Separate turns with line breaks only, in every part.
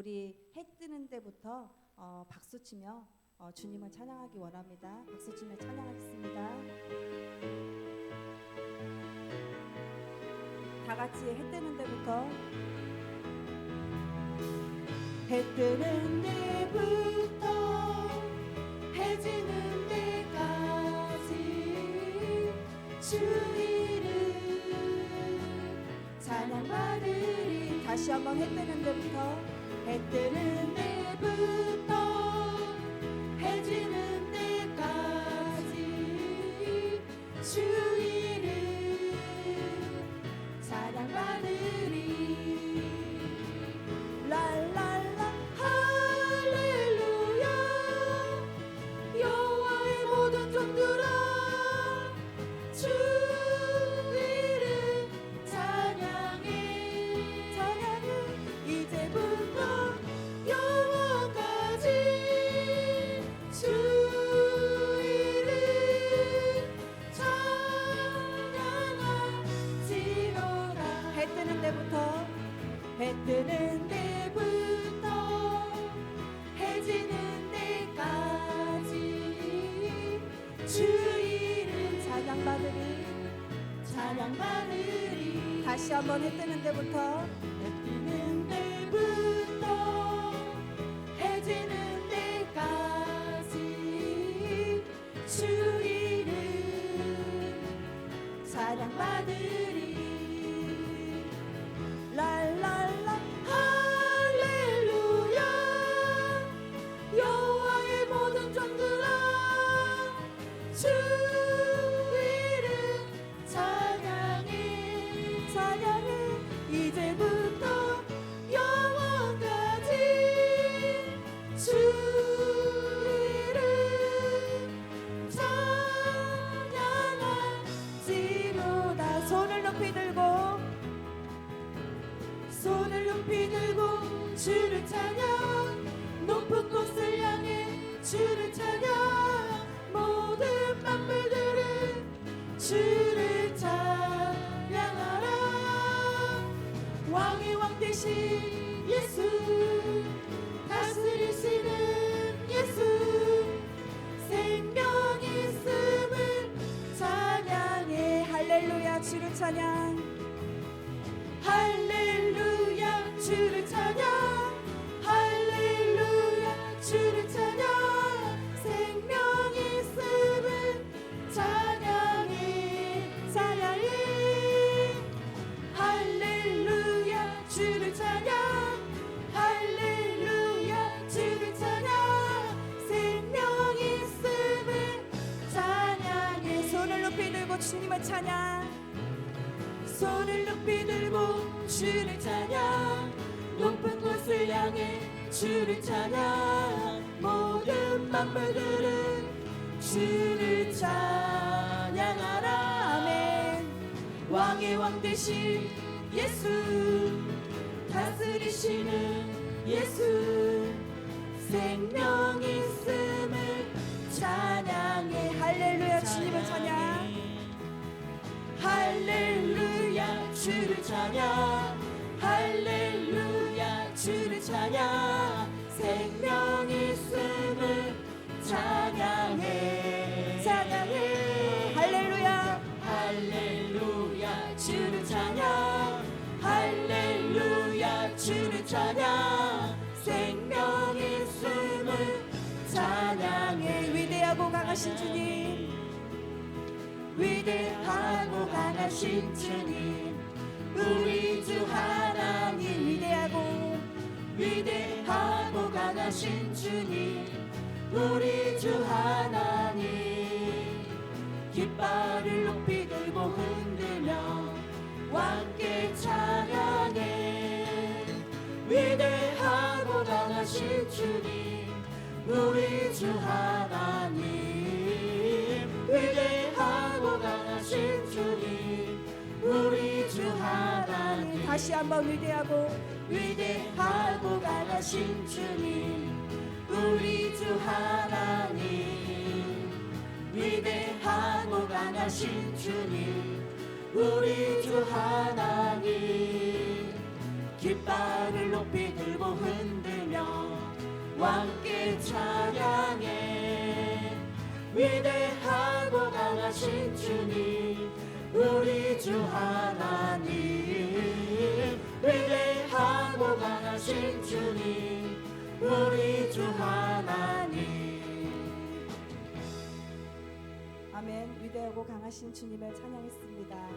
우리 해 뜨는 때부터 박수치며 주님을 찬양하기 원합니다. 박수치며 찬양하겠습니다. 다 같이 해 뜨는 때부터. 해 뜨는 때부터 해 지는 때까지 주 이름 찬양받으리. 다시 한번 해 뜨는 때부터. 해 뜨는 때부터 해 지는 때까지 주 이름 찬양받으리. 랄랄라 할렐루야 여호와의 모든 종들아 주 이름 찬양해 찬양해 이제부터 영원까지 주 이름 찬양하시로다. 해 뜨는 때부터 해 뜨는 때부터 해 지는 때까지 주 이름 찬양받으리 찬양받으리. 다시 한번 해 뜨는 때부터. 해 뜨는 때부터 해 지는 때까지 주 이름 찬양받으리. 랄랄라 할렐루야 여호와의 모든 종들아 주 이름 찬양해 찬양해 이제부터 영원까지 주 이름 찬양하시로다. 손을 높이 들고 손을 높이 들고 주를 찬양 높은 곳을 향해 주를 찬양 모든 만물들은 주를 찬양하라. 왕의 왕 되신 예수 다스리시는 예수 생명 있음을 찬양해. 할렐루야 주를 찬양 할렐루야 주를 찬양 할렐루야 주를 찬양 생명 있음을 찬양해 찬양해 할렐루야 주를 찬양 할렐루야 주를 찬양 생명 있음을 찬양해. 손을 높이 들고 주님을 찬양 손을 높이 들고 주를 찬양 높은 곳을 향해 주를 찬양 모든 만물들은 주를 찬양하라. 아멘. 왕의 왕 되신 예수 다스리시는 예수 생명 있음을 찬양해. 할렐루야 주님을 찬양 할렐루야 주를 찬양 할렐루야 주를 찬양 생명 있음을 찬양해 찬양해 할렐루야 할렐루야 주를 찬양 할렐루야 주를 찬양 생명 있음을 찬양해. 위대하고 강하신 주님 위대하고 강하신 주님 우리 주 하나님 위대하고 강하신 주님 우리 주 하나님 깃발을 높이 들고 흔들며 왕께 찬양해. 위대하고 강하신 주님 우리 주 하나님 위대하고 강하신 주님 우리 주 하나님. 다시 한번 위대하고 강하신 주님 우리 주 하나님 위대하고 강하신 주님 우리 주 하나님 깃발을 높이 들고 흔들 왕께 찬양해. 위대하고 강하신 주님, 우리 주 하나님. 위대하고 강하신 주님, 우리 주 하나님. 아멘. 위대하고 강하신 주님을 찬양했습니다.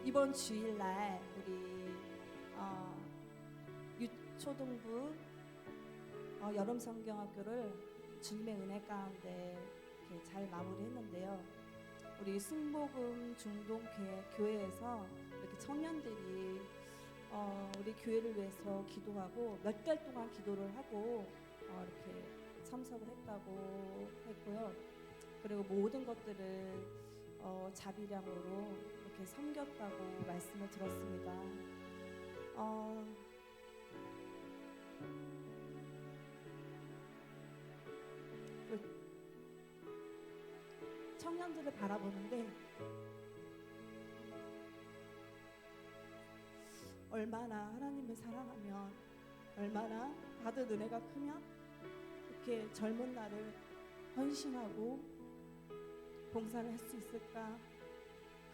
이번 주일날 우리 유초등부 여름 성경학교를 주님의 은혜 가운데 이렇게 잘 마무리했는데요. 우리 승복음 중동교회에서 이렇게 청년들이 우리 교회를 위해서 기도하고 몇 달 동안 기도를 하고 이렇게 참석을 했다고 했고요. 그리고 모든 것들을 자비량으로 이렇게 섬겼다고 말씀을 들었습니다. 청년들을 바라보는데 얼마나 하나님을 사랑하면, 얼마나 받은 은혜가 크면 이렇게 젊은 날을 헌신하고 봉사를 할 수 있을까.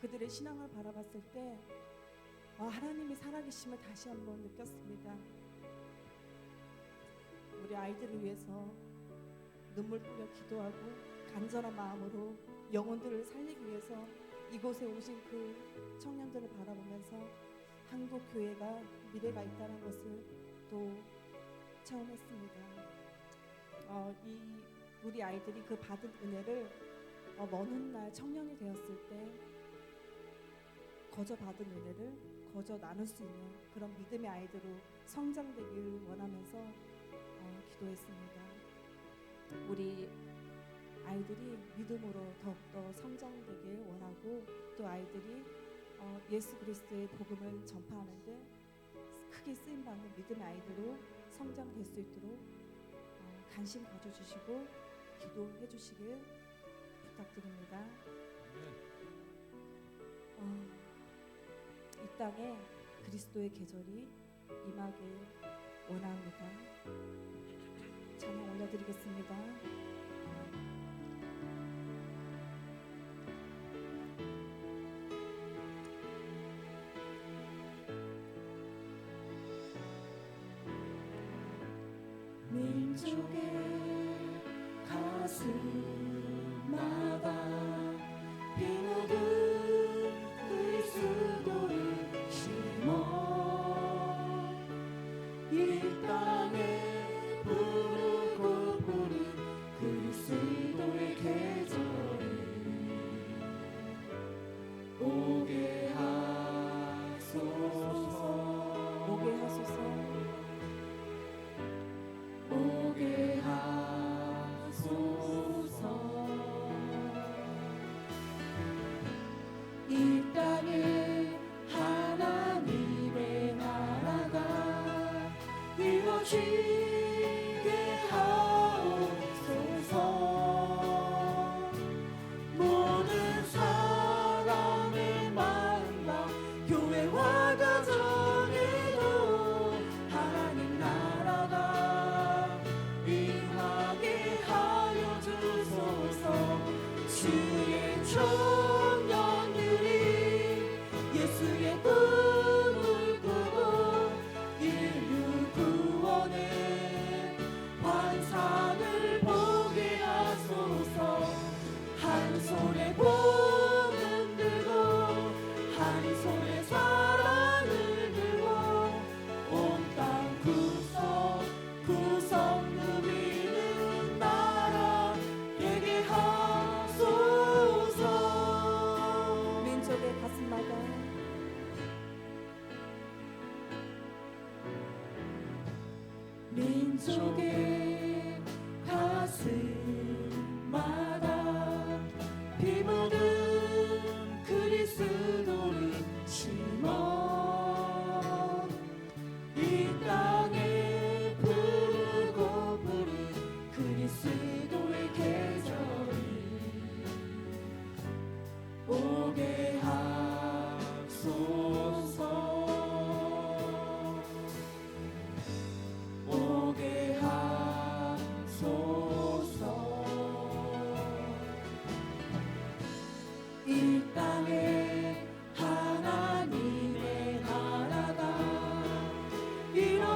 그들의 신앙을 바라봤을 때 하나님이 살아계심을 다시 한번 느꼈습니다. 우리 아이들을 위해서 눈물 뿌려 기도하고 간절한 마음으로 영혼들을 살리기 위해서 이곳에 오신 그 청년들을 바라보면서 한국 교회가 미래가 있다는 것을 또 체험했습니다. 우리 아이들이 그 받은 은혜를 먼 훗날 청년이 되었을 때 거저 받은 은혜를 거저 나눌 수 있는 그런 믿음의 아이들로 성장되길 원하면서 기도했습니다. 우리 아이들이 믿음으로 더욱더 성장되길 원하고, 또 아이들이 예수 그리스도의 복음을 전파하는데 크게 쓰임받는 믿음의 아이들로 성장될 수 있도록 관심 가져주시고 기도해 주시길 부탁드립니다. 이 땅에 그리스도의 계절이 임하길 원합니다. 찬양 올려드리겠습니다. 민족의 가슴마다 피 묻은 그리스도를 심어 이 땅에 부르고 부른 그리스도의 계절이 오게 하소서. 오게 하소서. 오게 하소서. 이 땅에 하나님의 나라가 이루어지게 하옵소서. 모든 사람의 마음과 교회와 가정에도 하나님 나라가 임하게 하여 주소서. 주의 청년들이 예수의 꿈을 꾸고 인류 구원의 환상을 보게 하소서. 한 손에 복음 들고 한 손에 사랑을 들고 온 땅 구석구석 누비는 나라 되게 하소서. 민족의 가슴마다 민족의 가슴마다 피 묻은 그리스도를 심어 이 땅에 부르고 부른 그리스도의 계절이 오게 하소서.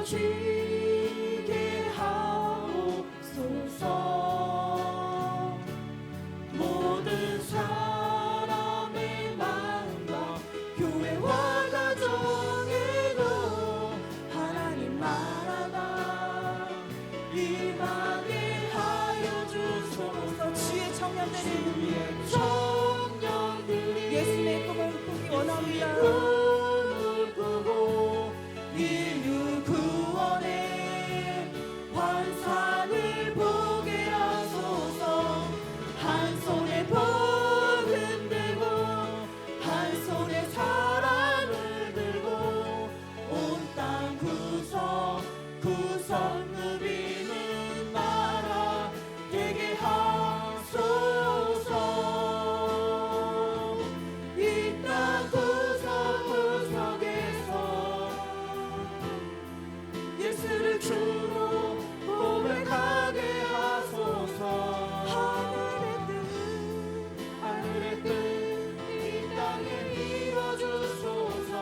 이루어지게 하옵소서. 모든 사람의 마음과 교회와 가정에도 하나님 나라가 임하게 하여 주소서. 주의 청년들이 예수의 꿈을 꾸기 원합니다. 꿈을 꾸고 인류 구원의 환상을 보게 하소서. 한 손에 복음 들고 한 손에 사랑을 들고 온 땅 구석구석 누비는 나라 되게 하소서. 이 땅 구석구석에서 예수를 주로 고백하게 하소서. 하늘의 뜻 이 땅에 이루어주소서.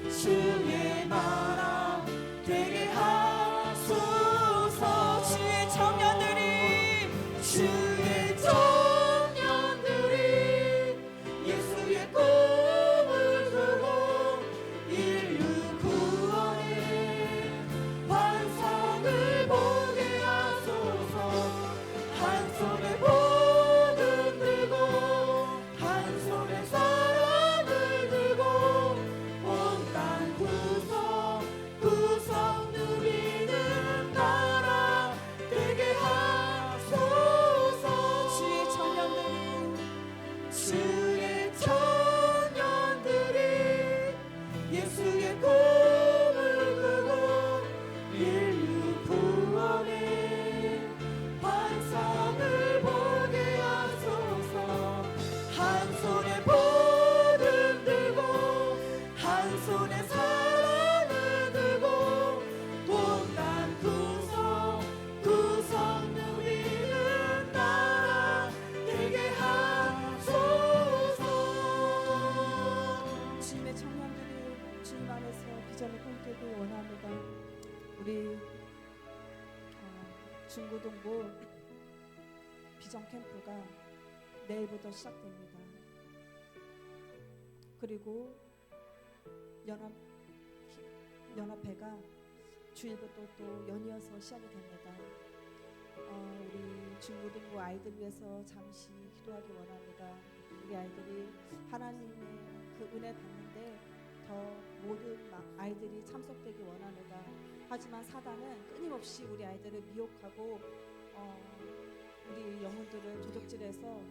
주의 나라 되게 하소서. 주의 청년들이 예수의 꿈을 꾸고 인류 구원의 환상을 보게 하소서. 한 손에 복음 들고 한 손에 사랑을 들고 온 땅 구석구석 누리는 나라 되게 하소서. 주의 청년들이 예수의 꿈을 꾸고 인류 구원의 환상을 보게 하소서. 한 손에 복음 들고 한 손에 사랑을 들고 온 땅 구석구석 누리는 나라 되게 하소서. 주님의 청년들이 주님 안에서 비전을 꿈꾸기 원합니다. 우리 중고등부 비전 캠프가 내일부터 시작됩니다. 그리고 연합회가 주일부터 또 연이어서 시작이 됩니다. 우리 중고등부 아이들 위해서 잠시 기도하기 원합니다. 우리 아이들이 하나님의 그 은혜 받는데 더 모든 아이들이 참석되기 원합니다. 하지만 사단은 끊임없이 우리 아이들을 미혹하고 우리 영혼들을 도적질해서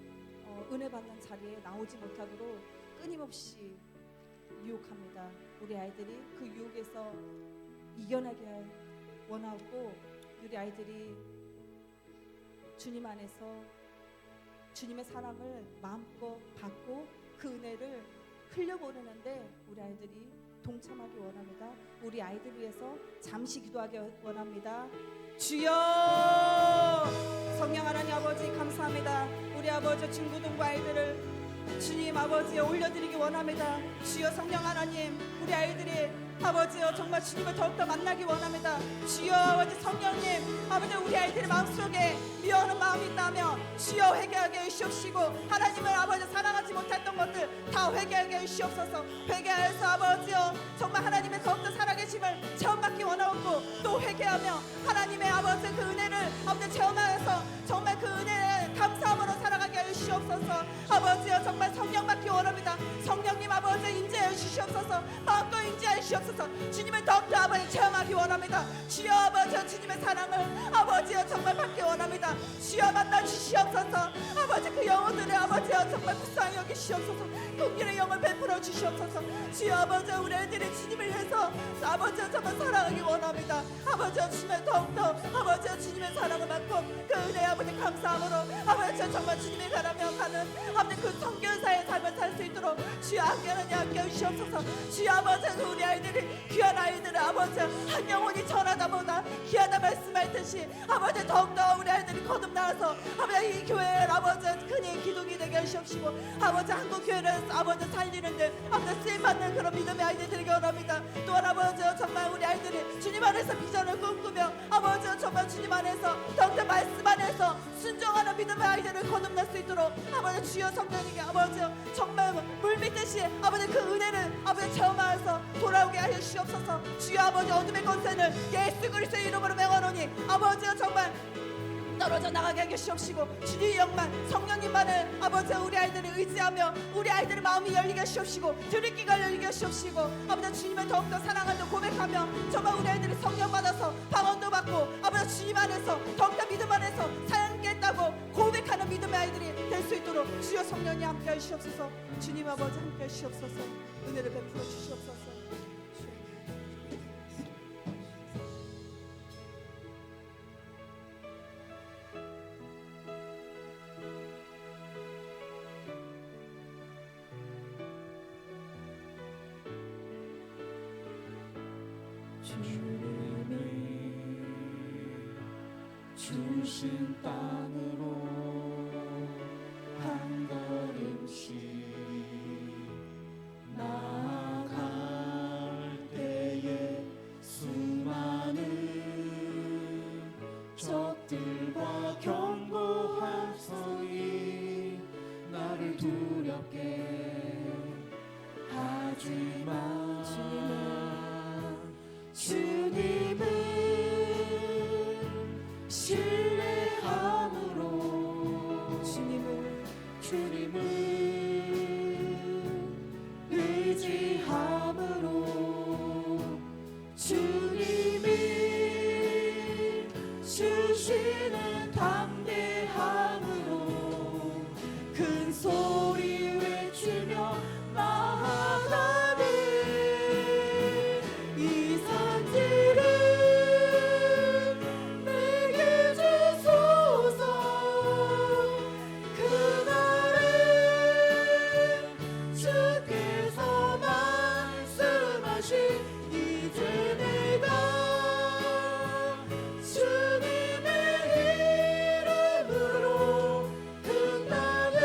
은혜 받는 자리에 나오지 못하도록 끊임없이 유혹합니다. 우리 아이들이 그 유혹에서 이겨내게 원하고 우리 아이들이 주님 안에서 주님의 사랑을 마음껏 받고 그 은혜를 흘려보내는데 우리 아이들이 동참하기 원합니다. 우리 아이들 위해서 잠시 기도하기 원합니다. 주여, 성령 하나님 아버지 감사합니다. 우리 아버지 중고등부 아이들을 주님 아버지에 올려드리기 원합니다. 주여 성령 하나님, 우리 아이들이 아버지여 정말 주님을 더욱더 만나기 원합니다. 주여 아버지 성령님, 아버지 우리 아이들의 마음속에 미워하는 마음이 있다면 주여 회개하게 해주시옵시고, 하나님을 아버지 사랑하지 못했던 것들 다 회개하게 해주시옵소서. 회개하여서 아버지여 정말 하나님의 더욱더 살아계심을 체험받기 원하고, 또 회개하며 하나님의 아버지 그 은혜를 아버지 체험하여서 정말 그 은혜에 감사함으로 살아가게 해주시옵소서. 아버지여 정말 성령 받기 원합니다. 성령님 아버지 임재해 주시옵소서. 마음껏 임재해 주시옵소서. 주님을 더욱더 아버지 체험하기 원합니다. 주여 아버지 주님의 사랑을 아버지여 정말 받기 원합니다. 주여 만나 주시옵소서. 아버지 그 영혼들의 아버지여 정말 불쌍히 여기시옵소서. 긍휼의 영을 베풀어 주시옵소서. 주여 아버지 우리 애들이 주님을 위해서 아버지여 정말 사랑하기 원합니다. 아버지여 주님을 더욱더 아버지여 주님의 사랑을 받고 그 은혜 아버지 감사함으로 아버지여 정말 주님의 사랑을 가는 아버지 그 성결사의 삶을 살 수 있도록 주여 함께하는 함께 주시옵소서. 주여 아버지 우리 아이들이 귀한 아이들을 아버지 한 영혼이 전하다보다 귀하다면 말씀하셨듯이 아버지 더욱더 우리 아이들이 거듭나서 아버지 이 교회에 아버지 큰히 기둥이 되게 하시옵시고 아버지 한국 교회를 아버지 살리는데 아버지 쓰임받는 그런 믿음의 아이들 되게 원합니다. 또한 아버지 정말 우리 아이들이 주님 안에서 비전을 꿈꾸며 아버지 정말 주님 안에서 더욱더 말씀 안에서 순종하는 믿음의 아이들을 거듭날 수 있도록 아버지 주여 성령님께 아버지 정말 물밀듯이 아버지 그 은혜를 아버지 체험하여서 돌아오게 하여 주시옵소서. 주여 아버지 어둠의 권세를 예수 그리스도의 이름으로 명하노니 아버지가 정말 떨어져 나가게 하게 하시옵시고 주님의 영만 성령님만을 아버지 우리 아이들을 의지하며 우리 아이들의 마음이 열리게 하시옵시고 들을 귀가 열리게 하시옵시고 아버지 주님을 더욱더 사랑한다 고백하며 정말 우리 아이들이 성령 받아서 방언도 받고 아버지 주님 안에서 더욱더 믿음 안에서 사랑겠다고 고백하는 믿음의 아이들이 될 수 있도록 주여 성령이 함께 하시옵소서. 주님 아버지 함께 하시옵소서. 은혜를 베풀어 주시옵소서.
주님이 주신 땅으로 한 걸음씩 나아갈 때에 수많은 적들과 견고한 성이 나를 두렵게 하지만 주님은 신뢰함으로 주님을 의지함으로 주님이 주시는 담대함으로 큰 소리 외치며 나아가네. 이 산지를 내게 주소서. 그날에 주께서 말씀하신 이제 내가 주님의 이름으로 그 땅을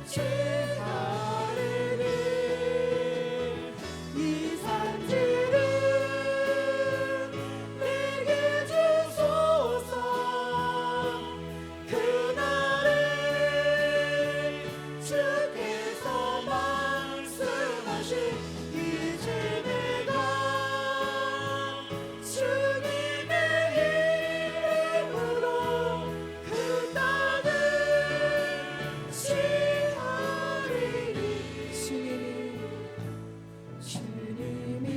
취하리니. 이 산지를 내게 주소서. 그날에 주께서 말씀하신 이제 내가 주님의 이름으로 그 땅을 취하리니. 주님이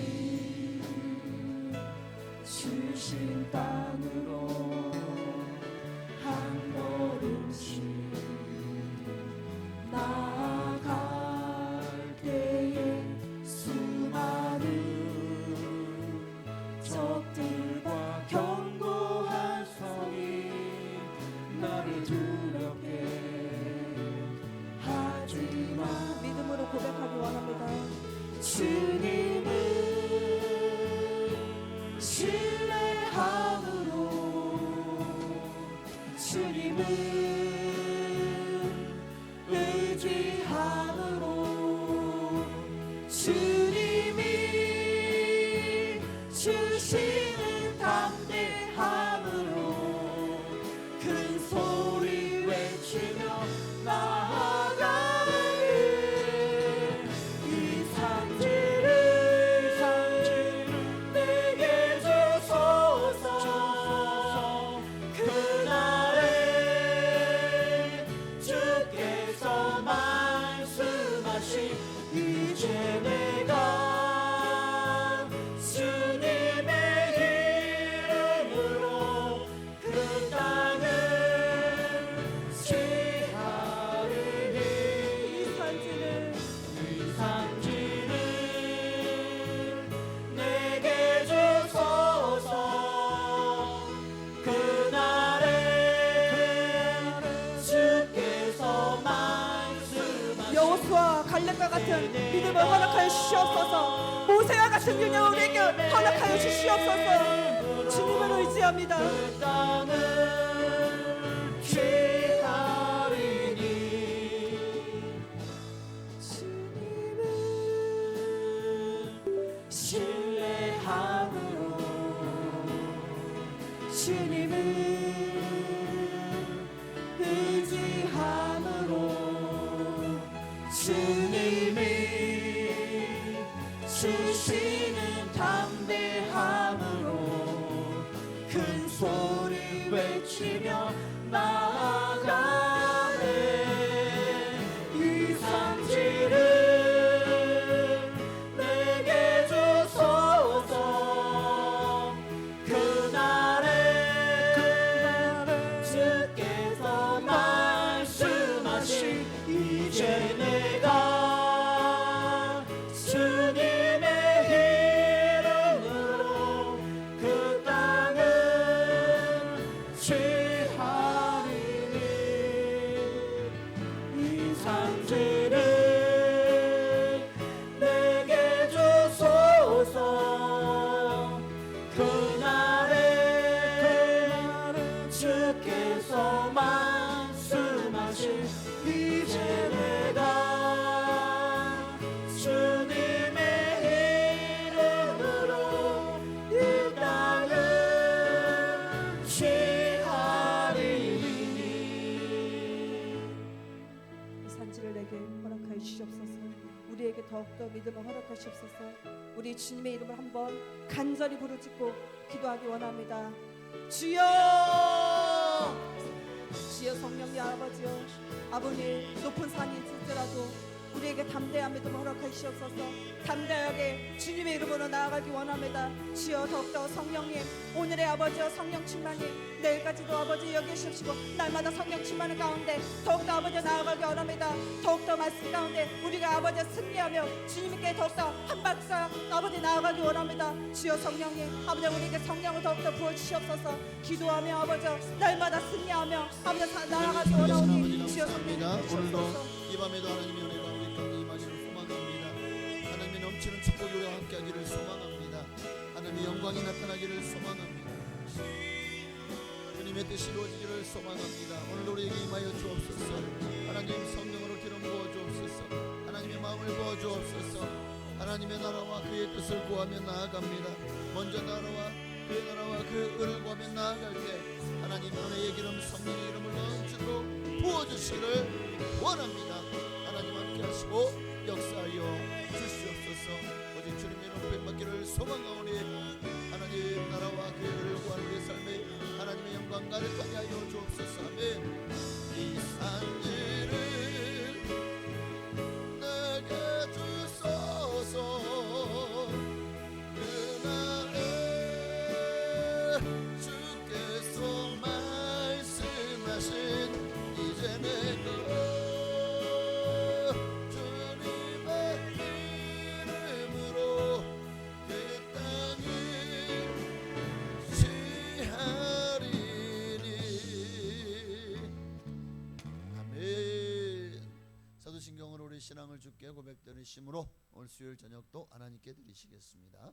주신 땅으로 한 걸음씩 나아갈 때에 수많은 적들과 견고한 성이 나를 두렵게 하지만
믿음으로 고백하기 원합니다.
주님은 신뢰함으로 주님은 의지함으로 주님이 주시는 담대함으로 큰 소리 외치며 나아가네. 이 산지를 내게 주소서. 그날에 주께서 말씀하신 이제 내가 주님의 이름으로 그 땅을 취하리니. 이 산지를 내게 주소서. 그날에 주께서 말씀하신
여호수아 갈렙과 같은 믿음을 허락하여 주시옵소서. 모세와 같은 균형을 우리에게 허락하여 주시옵소서. 주님 주님을 의지합니다.
그 땅을 취하리니
주님을
신뢰함으로
주님을 의지함으로
주님이 주시는 담대함으로 큰 소리 외치며 나아가네. 이 산지를 내게 주소서. 그날에 주께서 말씀하신 이제 내가 주님의 이름으로 그 땅을 취하리니 이 산지를 내게 주소서. 그날에 주께서 말씀하신 이제 내가 주님의 이름으로 이 땅을 취하리니.
이 산지를 내게 허락하여 주시옵소서. 우리에게 더욱더 믿음을 허락하시옵소서. 우리 주님의 이름을 한번 간절히 부르짖고 기도하기 원합니다. 주여, 주여 성령님 아버지여, 아버님 높은 산이 있을지라도 우리에게 담대한 믿음을 허락하시옵소서. 담대하게 주님의 이름으로 나아가기 원합니다. 주여 더욱더 성령님, 오늘의 아버지여 성령 충만님, 내일까지도 아버지 여기시옵시고 날마다 성령 충만의 가운데 더욱더 아버지 나아가기 원합니다. 더욱더 말씀 가운데 우리가 아버지 승리하며 주님께 더욱더 한 박자 아버지 나아가기 원합니다. 주여 성령님, 아버지 우리에게 성령을 더욱더 부어주시옵소서. 기도하며 아버지 날마다 승리하며 아버지 나아가기 원하오니 주여 성령님
오늘도
부어주시옵소서.
이 밤에도 하나님의 은혜가 우리 가운데 임하기를 소망합니다. 하나님의 넘치는 축복이 우리와 함께하기를 소망합니다. 하나님의 영광이 나타나기를 소망합니다. 주님의 뜻이 이루어지기를 소망합니다. 오늘도 우리에게 임하여 주옵소서. 하나님 성령으로 기름 부어 주옵소서. 하나님의 마음을 부어 주옵소서. 하나님의 나라와 그의 뜻을 구하며 나아갑니다. 먼저 나라와 그의 나라와 그 의를 구하며 나아갈 때 하나님 은혜의 기름 성령의 이름을 넘치도록 부어주시기를 원합니다. 하나님 함께 하시고 역사하여 주시옵소서. 오직 주님의 이름 받기를 소망하오니 하나님 나라와 그의 의를 구하는 우리의 삶에 하나님의 영광 가득하게 하여 주옵소서. 아멘. 이 산지를 내게 주소서. 그날에 주께서 말씀하신 이제 내가 주님의 이름으로 그 땅을 취하리니. 아멘. 사도신경으로 우리 신앙을 주께 고백드리심으로 오늘 수요일 저녁도 하나님께 드리시겠습니다.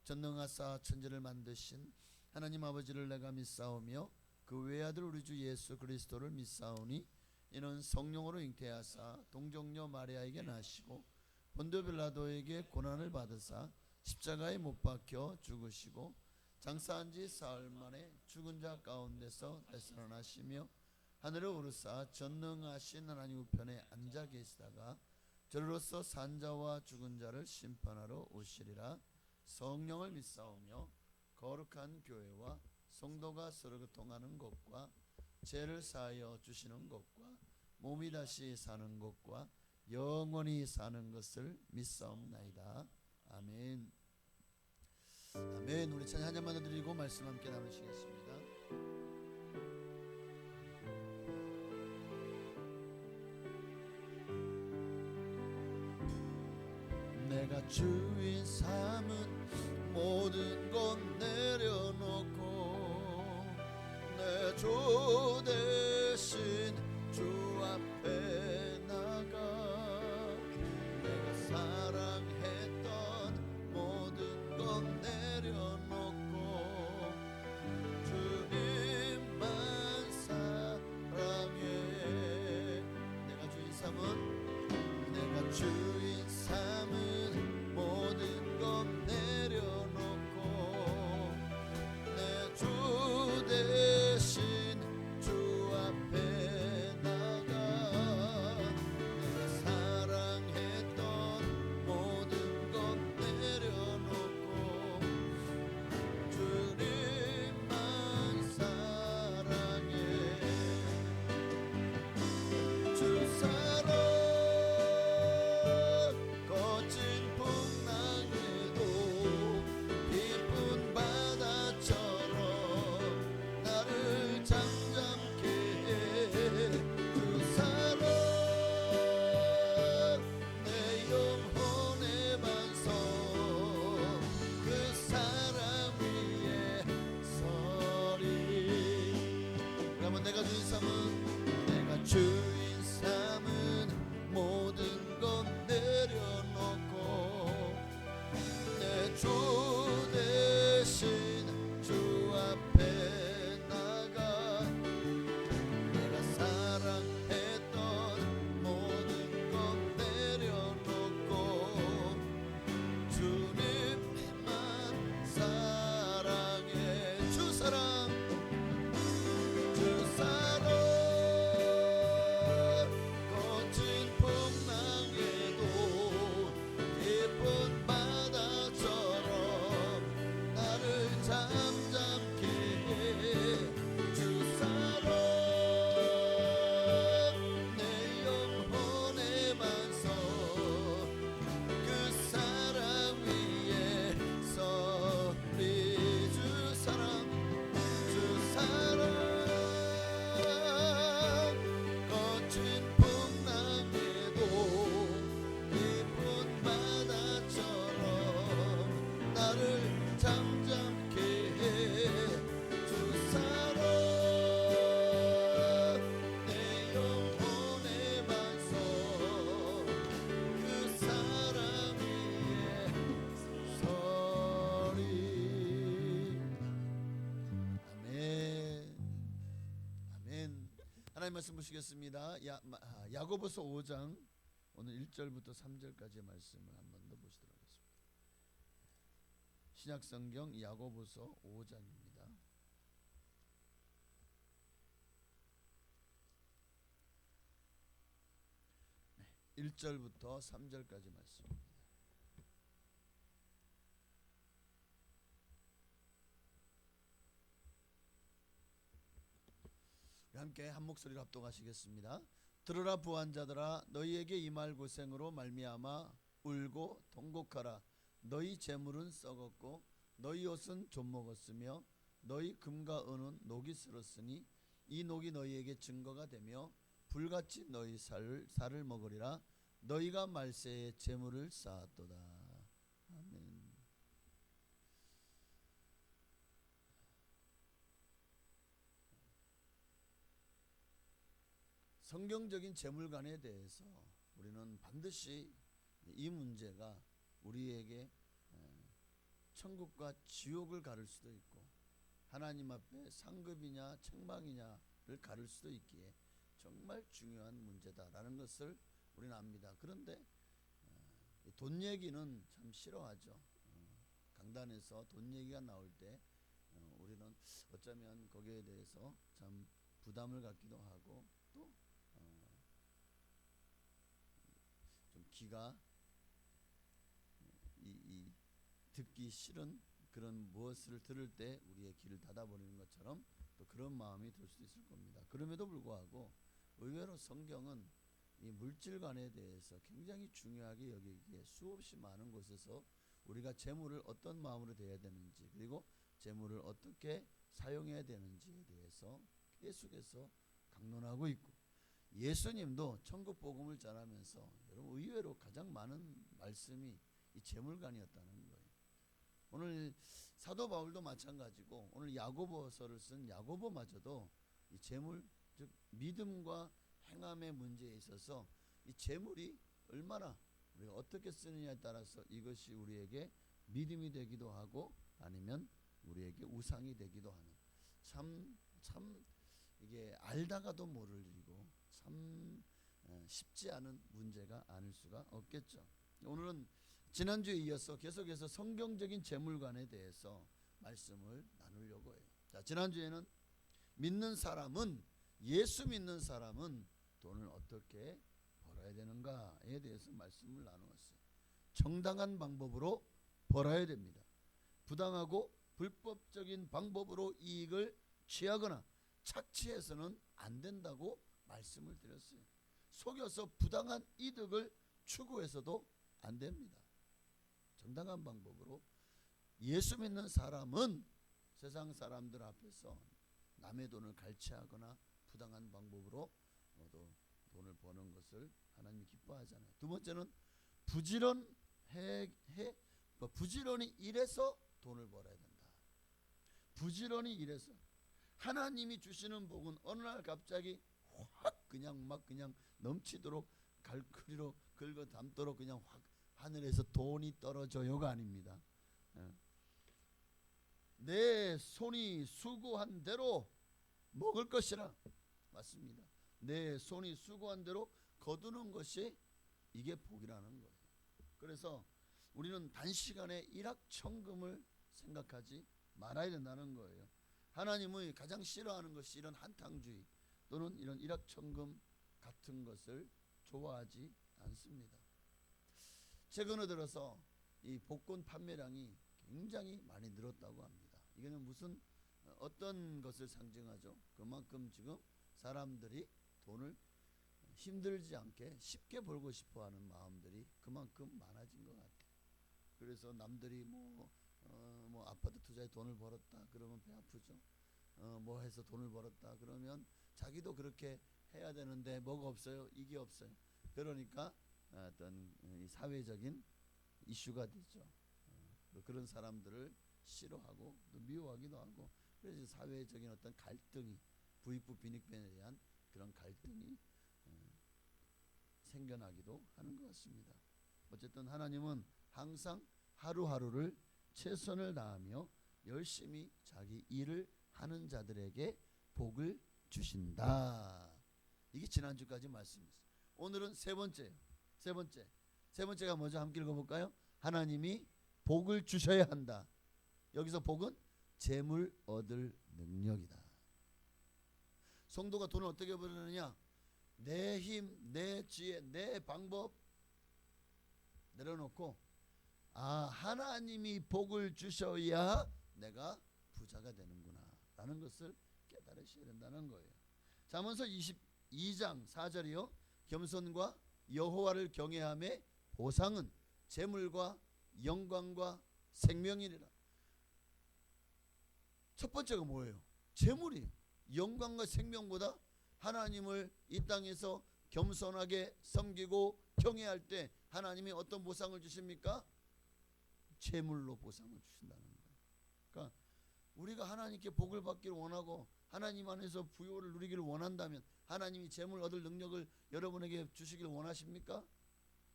전능하사 천지를 만드신 하나님 아버지를 내가 믿사오며 그 외아들 우리 주 예수 그리스도를 믿사오니 이는 성령으로 잉태하사 동정녀 마리아에게 나시고 본디오 빌라도에게 고난을 받으사 십자가에 못 박혀 죽으시고 장사한 지 사흘 만에 죽은 자 가운데서 되살아나시며 하늘에 오르사 전능하신 하나님 우편에 앉아 계시다가 저로서 산자와 죽은 자를 심판하러 오시리라. 성령을 믿사오며 거룩한 교회와 성도가 서로 교통하는 것과 죄를 사하여 주시는 것과 몸이 다시 사는 것과 영원히 사는 것을 믿사옵나이다. 아멘. 아멘. 우리 찬양 한 잔만 더 드리고 말씀 함께 나누시겠습니다. 내가 주인 삼은 모든 것 내려놓고 내 주 대신 주 앞에 나가 내가 사랑했던 모든 것 내려놓고 잠잠케 해 주사로 내 영혼의 반석 그 사랑 위에 서리. 아멘. 아멘. 하나님 말씀 보시겠습니다. 야고보서 5장 오늘 1절부터 3절까지의 말씀을 한 번 더 보시도록 하겠습니다. 신약성경 야고보서 5장입니다. 1절부터 3절까지 말씀입니다. 함께 한 목소리로 합독하시겠습니다. 들으라 부한자들아, 너희에게 임할 고생으로 말미암아 울고 통곡하라. 너희 재물은 썩었고 너희 옷은 좀먹었으며 너희 금과 은은 녹이 슬었으니 이 녹이 너희에게 증거가 되며 불같이 너희 살을 먹으리라. 너희가 말세에 재물을 쌓았도다. 아멘. 성경적인 재물관에 대해서 우리는 반드시 이 문제가 우리에게 천국과 지옥을 가를 수도 있고 하나님 앞에 상급이냐 책망이냐를 가를 수도 있기에 정말 중요한 문제다라는 것을 우리는 압니다. 그런데 돈 얘기는 참 싫어하죠. 강단에서 돈 얘기가 나올 때 우리는 어쩌면 거기에 대해서 참 부담을 갖기도 하고 또 좀 귀가 듣기 싫은 그런 무엇을 들을 때 우리의 귀를 닫아버리는 것처럼 또 그런 마음이 들 수도 있을 겁니다. 그럼에도 불구하고 의외로 성경은 이 물질관에 대해서 굉장히 중요하게 여기기에 수없이 많은 곳에서 우리가 재물을 어떤 마음으로 대해야 되는지 그리고 재물을 어떻게 사용해야 되는지에 대해서 계속해서 강론하고 있고 예수님도 천국 복음을 전하면서 여러분 의외로 가장 많은 말씀이 이 재물관이었다는 거예요. 오늘 사도 바울도 마찬가지고 오늘 야고보서를 쓴 야고보마저도 이 재물 즉 믿음과 행함의 문제에 있어서 이 재물이 얼마나 우리가 어떻게 쓰느냐에 따라서 이것이 우리에게 믿음이 되기도 하고 아니면 우리에게 우상이 되기도 하는 참 이게 알다가도 모를 일이고 참 쉽지 않은 문제가 아닐 수가 없겠죠. 오늘은 지난주에 이어서 계속해서 성경적인 재물관에 대해서 말씀을 나누려고 해요. 자, 지난주에는 예수 믿는 사람은 돈을 어떻게 벌어야 되는가에 대해서 말씀을 나누었어요. 정당한 방법으로 벌어야 됩니다. 부당하고 불법적인 방법으로 이익을 취하거나 착취해서는 안 된다고 말씀을 드렸어요. 속여서 부당한 이득을 추구해서도 안 됩니다. 정당한 방법으로 예수 믿는 사람은 세상 사람들 앞에서 남의 돈을 갈취하거나 부당한 방법으로 돈을 버는 것을 하나님이 기뻐하잖아요. 두 번째는 부지런히 일해서 돈을 벌어야 된다. 부지런히 일해서 하나님이 주시는 복은 어느 날 갑자기 확 그냥 넘치도록 갈크리로 긁어 담도록 그냥 확 하늘에서 돈이 떨어져요가 아닙니다. 내 손이 수고한 대로 먹을 것이라. 맞습니다. 내 손이 수고한 대로 거두는 것이 이게 복이라는 거예요. 그래서 우리는 단시간에 일확천금을 생각하지 말아야 된다는 거예요. 하나님의 가장 싫어하는 것이 이런 한탕주의 또는 이런 일확천금 같은 것을 좋아하지 않습니다. 최근에 들어서 이 복권 판매량이 굉장히 많이 늘었다고 합니다. 이거는 무슨 어떤 것을 상징하죠? 그만큼 지금 사람들이 돈을 힘들지 않게 쉽게 벌고 싶어하는 마음들이 그만큼 많아진 것 같아요. 그래서 남들이 뭐 아파트 투자에 돈을 벌었다 그러면 배 아프죠. 뭐 해서 돈을 벌었다 그러면 자기도 그렇게 해야 되는데 뭐가 없어요? 이게 없어요. 그러니까 어떤 이 사회적인 이슈가 되죠. 그런 사람들을 싫어하고 또 미워하기도 하고, 그래서 사회적인 어떤 갈등이, 부익부 빈익변에 대한 그런 갈등이 생겨나기도 하는 것 같습니다. 어쨌든 하나님은 항상 하루하루를 최선을 다하며 열심히 자기 일을 하는 자들에게 복을 주신다. 이게 지난주까지 말씀이었어요. 오늘은 세 번째가 뭐죠? 함께 읽어볼까요? 하나님이 복을 주셔야 한다. 여기서 복은 재물 얻을 능력이다. 성도가 돈을 어떻게 벌느냐? 내 힘, 내 지혜, 내 방법 내려놓고, 하나님이 복을 주셔야 내가 부자가 되는구나 라는 것을 깨달으셔야 된다는 거예요. 잠언서 22장 4절이요. 겸손과 여호와를 경외함의 보상은 재물과 영광과 생명이니라. 첫 번째가 뭐예요? 재물이에요. 영광과 생명보다 하나님을 이 땅에서 겸손하게 섬기고 경외할 때 하나님이 어떤 보상을 주십니까? 재물로 보상을 주신다는 거예요. 그러니까 우리가 하나님께 복을 받기를 원하고 하나님 안에서 부요를 누리기를 원한다면 하나님이 재물 얻을 능력을 여러분에게 주시기를 원하십니까?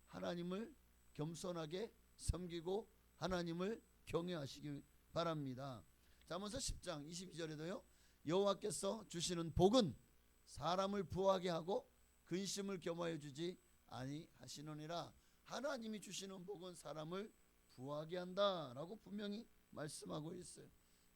하나님을 겸손하게 섬기고 하나님을 경외하시기 바랍니다. 잠언서 10장 22절에도요. 여호와께서 주시는 복은 사람을 부하게 하고 근심을 겸하여 주지 아니하시느니라. 하나님이 주시는 복은 사람을 부하게 한다라고 분명히 말씀하고 있어요.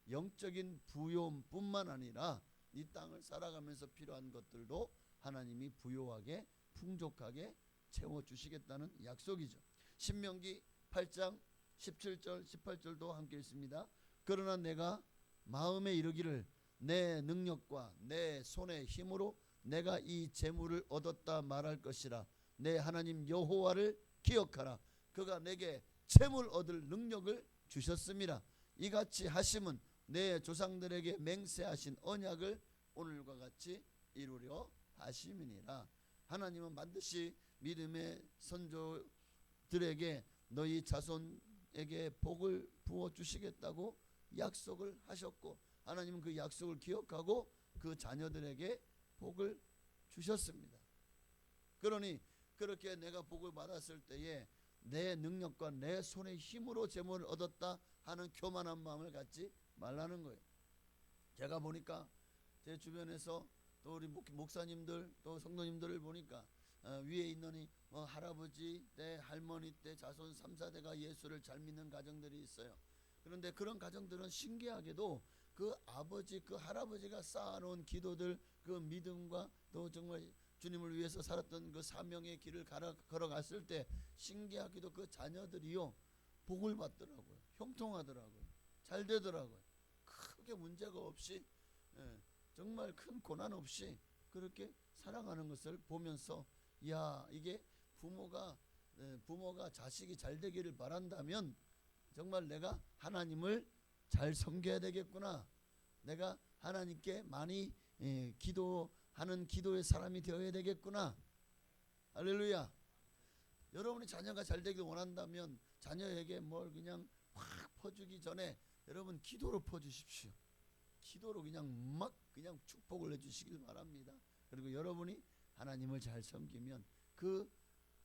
영적인 부요뿐만 아니라 이 땅을 살아가면서 필요한 것들도 하나님이 부요하게 풍족하게 채워주시겠다는 약속이죠. 신명기 8장 17절 18절도 함께 있습니다. 그러나 내가 마음에 이르기를 내 능력과 내 손의 힘으로 내가 이 재물을 얻었다 말할 것이라. 내 하나님 여호와를 기억하라. 그가 내게 재물 얻을 능력을 주셨습니다. 이같이 하심은 내 조상들에게 맹세하신 언약을 오늘과 같이 이루려 하심이니라. 하나님은 반드시 믿음의 선조들에게 너희 자손에게 복을 부어 주시겠다고 약속을 하셨고, 하나님은 그 약속을 기억하고 그 자녀들에게 복을 주셨습니다. 그러니 그렇게 내가 복을 받았을 때에 내 능력과 내 손의 힘으로 재물을 얻었다 하는 교만한 마음을 갖지 말라는 거예요. 제가 보니까 제 주변에서 또 우리 목사님들 또 성도님들을 보니까 위에 있는 할아버지 때 할머니 때 자손 3, 4대가 예수를 잘 믿는 가정들이 있어요. 그런데 그런 가정들은 신기하게도 그 아버지 그 할아버지가 쌓아놓은 기도들, 그 믿음과 또 정말 주님을 위해서 살았던 그 사명의 길을 걸어갔을 때 신기하게도 그 자녀들이요 복을 받더라고요. 형통하더라고요. 잘 되더라고요. 크게 문제가 없이, 정말 큰 고난 없이 그렇게 살아가는 것을 보면서, 야, 이게 부모가 자식이 잘 되기를 바란다면 정말 내가 하나님을 잘 섬겨야 되겠구나. 내가 하나님께 많이 기도하는 기도의 사람이 되어야 되겠구나. 할렐루야. 여러분이 자녀가 잘 되길 원한다면 자녀에게 뭘 그냥 확 퍼주기 전에 여러분 기도로 퍼주십시오. 기도로 그냥 축복을 해주시길 바랍니다. 그리고 여러분이 하나님을 잘 섬기면 그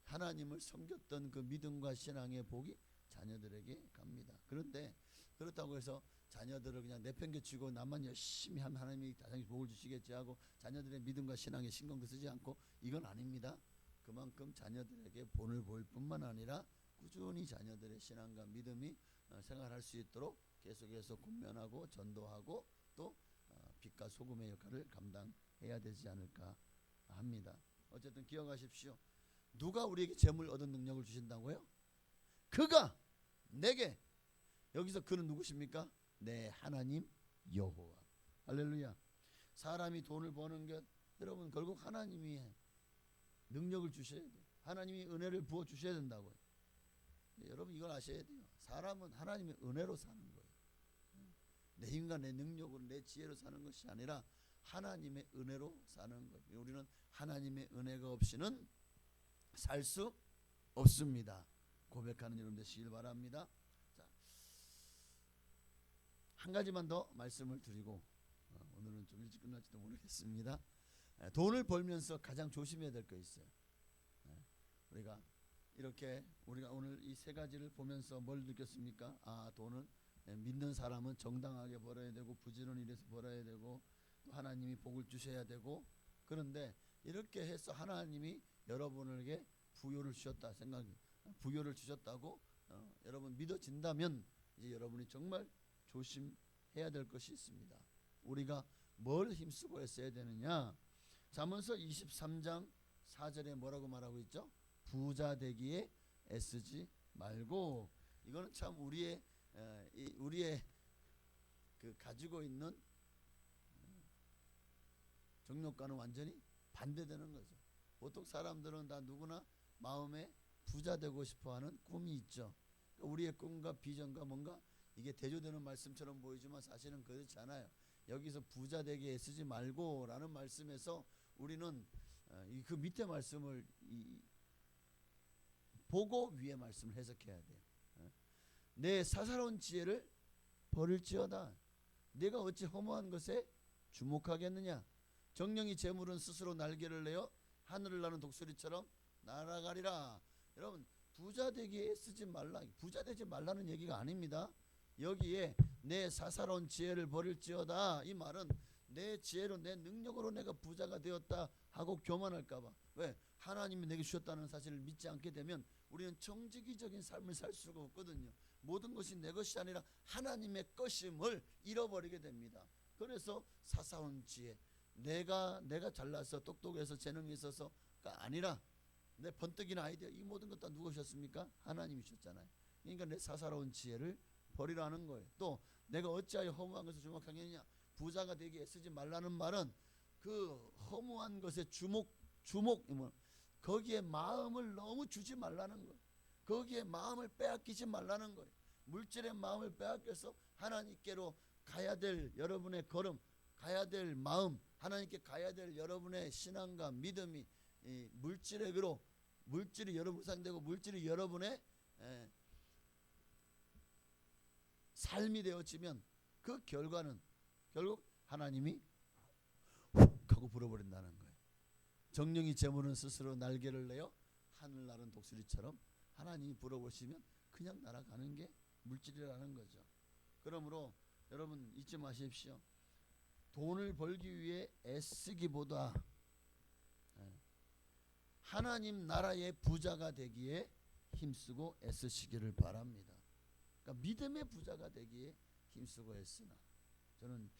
하나님을 섬겼던 그 믿음과 신앙의 복이 자녀들에게 갑니다. 그런데 그렇다고 해서 자녀들을 그냥 내팽개치고 나만 열심히 하면 하나님이 다시 복을 주시겠지 하고 자녀들의 믿음과 신앙에 신경도 쓰지 않고, 이건 아닙니다. 그만큼 자녀들에게 본을 보일 뿐만 아니라 꾸준히 자녀들의 신앙과 믿음이 생활할 수 있도록 계속해서 권면하고 전도하고 또 빛과 소금의 역할을 감당해야 되지 않을까 합니다. 어쨌든 기억하십시오. 누가 우리에게 재물 얻은 능력을 주신다고요? 그가 내게. 여기서 그는 누구십니까? 내 하나님 여호와. 할렐루야. 사람이 돈을 버는 것, 여러분 결국 하나님이 능력을 주셔야 돼요. 하나님이 은혜를 부어 주셔야 된다고요. 여러분 이걸 아셔야 돼요. 사람은 하나님의 은혜로 사는 거예요. 내 힘과 내 능력으로 내 지혜로 사는 것이 아니라 하나님의 은혜로 사는 거예요. 우리는 하나님의 은혜가 없이는 살 수 없습니다. 고백하는 여러분 되시길 바랍니다. 자, 한 가지만 더 말씀을 드리고 오늘은 좀 일찍 끝날지도 모르겠습니다. 돈을 벌면서 가장 조심해야 될 거 있어요. 우리가 이렇게 우리가 오늘 이 세 가지를 보면서 뭘 느꼈습니까? 아, 돈을 믿는 사람은 정당하게 벌어야 되고 부지런히 일해서 벌어야 되고 또 하나님이 복을 주셔야 되고, 그런데 이렇게 해서 하나님이 여러분에게 부여를 주셨다 부여를 주셨다고 여러분 믿어진다면 이제 여러분이 정말 조심해야 될 것이 있습니다. 우리가 뭘 힘쓰고 애써야 되느냐? 잠언서 23장 4절에 뭐라고 말하고 있죠? 부자 되기에 애쓰지 말고. 이거는 참 우리의 그 가지고 있는 정욕과는 완전히 반대되는 거죠. 보통 사람들은 다 누구나 마음에 부자 되고 싶어하는 꿈이 있죠. 우리의 꿈과 비전과 뭔가 이게 대조되는 말씀처럼 보이지만 사실은 그렇지 않아요. 여기서 부자 되게 애쓰지 말고라는 말씀에서 우리는 그 밑에 말씀을 보고 위에 말씀을 해석해야 돼요. 내 사사로운 지혜를 버릴지어다. 내가 어찌 허무한 것에 주목하겠느냐. 정령이 재물은 스스로 날개를 내어 하늘을 나는 독수리처럼 날아가리라. 여러분, 부자 되기에 애쓰지 말라, 부자 되지 말라는 얘기가 아닙니다. 여기에 내 사사로운 지혜를 버릴지어다, 이 말은 내 지혜로 내 능력으로 내가 부자가 되었다 하고 교만할까봐. 왜? 하나님이 내게 주셨다는 사실을 믿지 않게 되면 우리는 정직이적인 삶을 살 수가 없거든요. 모든 것이 내 것이 아니라 하나님의 것임을 잃어버리게 됩니다. 그래서 사사로운 지혜, 내가 잘나서 똑똑해서 재능이 있어서가 아니라 내 번뜩이는 아이디어, 이 모든 것 다 누가 주셨습니까? 하나님이 주셨잖아요. 그러니까 내 사사로운 지혜를 버리라는 거예요. 또 내가 어찌하여 허무한 것을 주목하겠느냐. 부자가 되기에 애쓰지 말라는 말은 그 허무한 것에 주목 거기에 마음을 너무 주지 말라는 거예요. 거기에 마음을 빼앗기지 말라는 거예요. 물질의 마음을 빼앗겨서 하나님께로 가야 될 여러분의 걸음, 가야 될 마음, 하나님께 가야 될 여러분의 신앙과 믿음이 물질이 여러분 상대고 물질이 여러분의 삶이 되어지면 그 결과는 결국 하나님이 훅 하고 불어버린다는 거예요. 정령이 재물은 스스로 날개를 내어 하늘 나는 독수리처럼 하나님이 불어보시면 그냥 날아가는 게 물질이라는 거죠. 그러므로 여러분 잊지 마십시오. 돈을 벌기 위해 애쓰기보다 하나님 나라의 부자가 되기에 힘쓰고 애쓰시기를 바랍니다. 그러니까 믿음의 부자가 되기에 힘쓰고 애쓰나. 저는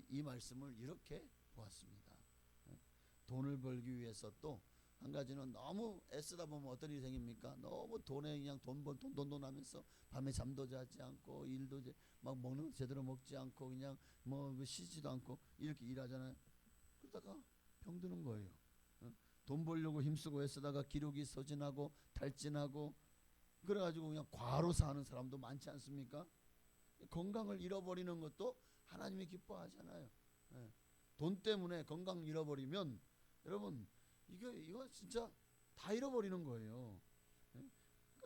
이 말씀을 이렇게 보았습니다. 돈을 벌기 위해서 또 한 가지는 너무 애쓰다 보면 어떤 일이 생깁니까? 너무 돈에 그냥 돈 하면서 밤에 잠도 자지 않고 일도 막 먹는 거 제대로 먹지 않고 그냥 뭐 쉬지도 않고 이렇게 일하잖아요. 그러다가 병드는 거예요. 돈 벌려고 힘쓰고 애쓰다가 기력이 소진하고 탈진하고 그래가지고 그냥 과로 사는 사람도 많지 않습니까? 건강을 잃어버리는 것도 하나님이 기뻐하잖아요. 돈 때문에 건강 잃어버리면 여러분 이거 진짜 다 잃어버리는 거예요.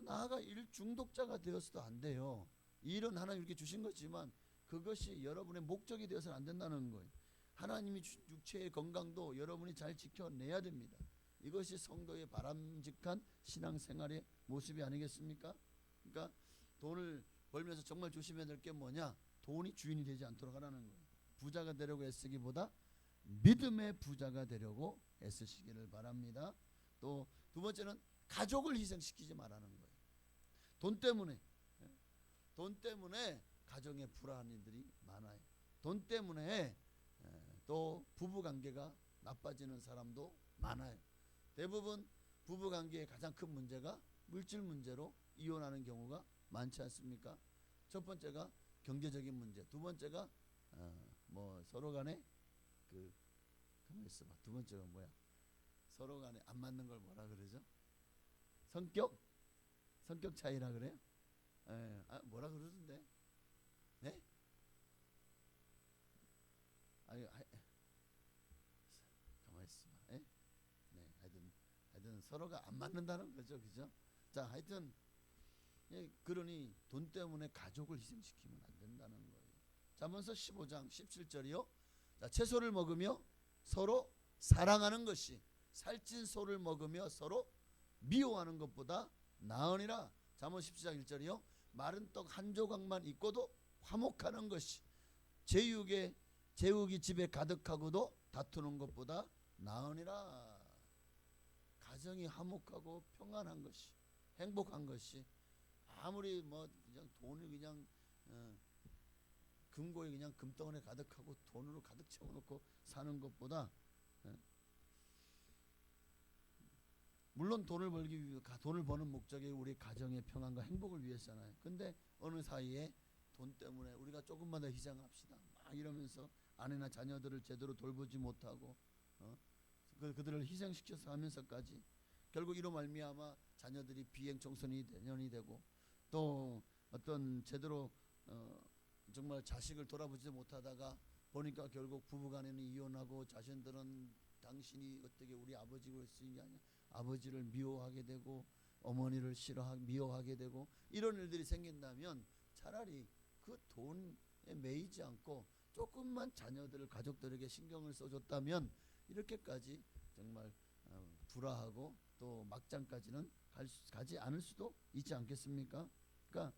나아가 일 중독자가 되어서도 안 돼요. 일은 하나님 이렇게 주신 거지만 그것이 여러분의 목적이 되어서는 안 된다는 거예요. 하나님이 육체의 건강도 여러분이 잘 지켜내야 됩니다. 이것이 성도의 바람직한 신앙생활의 모습이 아니겠습니까? 그러니까 돈을 벌면서 정말 조심해야 될 게 뭐냐? 돈이 주인이 되지 않도록 하라는 거예요. 부자가 되려고 애쓰기보다 믿음의 부자가 되려고 애쓰시기를 바랍니다. 또 두 번째는 가족을 희생시키지 말라는 거예요. 돈 때문에 가정의 불안이들이 많아요. 돈 때문에 또 부부관계가 나빠지는 사람도 많아요. 대부분 부부관계의 가장 큰 문제가 물질 문제로 이혼하는 경우가 많지 않습니까? 첫 번째가 경제적인 문제, 두 번째가 뭐 서로 간에 가만히 있어봐. 두 번째가 뭐야? 서로 간에 안 맞는 걸 뭐라 그러죠? 성격 차이라 그래요? 뭐라 그러던데? 네? 가만히 있어봐. 네, 하여튼 서로가 안 맞는다는 거죠, 그죠? 자, 하여튼 그러니 돈 때문에 가족을 희생시키면 안 된다는 거예요. 잠언서 15장 17절이요. 자, 채소를 먹으며 서로 사랑하는 것이 살찐 소를 먹으며 서로 미워하는 것보다 나으니라. 잠언 17장 1절이요. 마른 떡 한 조각만 있고도 화목하는 것이 제육이 집에 가득하고도 다투는 것보다 나으니라. 가정이 화목하고 평안한 것이, 행복한 것이, 아무리 뭐 그냥 돈이 그냥 금고에 그냥 금덩어리 가득하고 돈으로 가득 채워놓고 사는 것보다, 물론 돈을 버는 목적이 우리 가정의 평안과 행복을 위해서잖아요. 근데 어느 사이에 돈 때문에 우리가 조금만 더 희생합시다 막 이러면서 아내나 자녀들을 제대로 돌보지 못하고 그들을 희생시켜서 하면서까지 결국 이로 말미암아 자녀들이 비행 청소년이 되고, 또 어떤 제대로 정말 자식을 돌아보지 못하다가 보니까 결국 부부간에는 이혼하고, 자신들은 당신이 어떻게 우리 아버지로 했으니 게 아니야, 아버지를 미워하게 되고 어머니를 미워하게 되고, 이런 일들이 생긴다면 차라리 그 돈에 매이지 않고 조금만 자녀들을, 가족들에게 신경을 써줬다면 이렇게까지 정말 불화하고 또 막장까지는 가지 않을 수도 있지 않겠습니까? 그러니까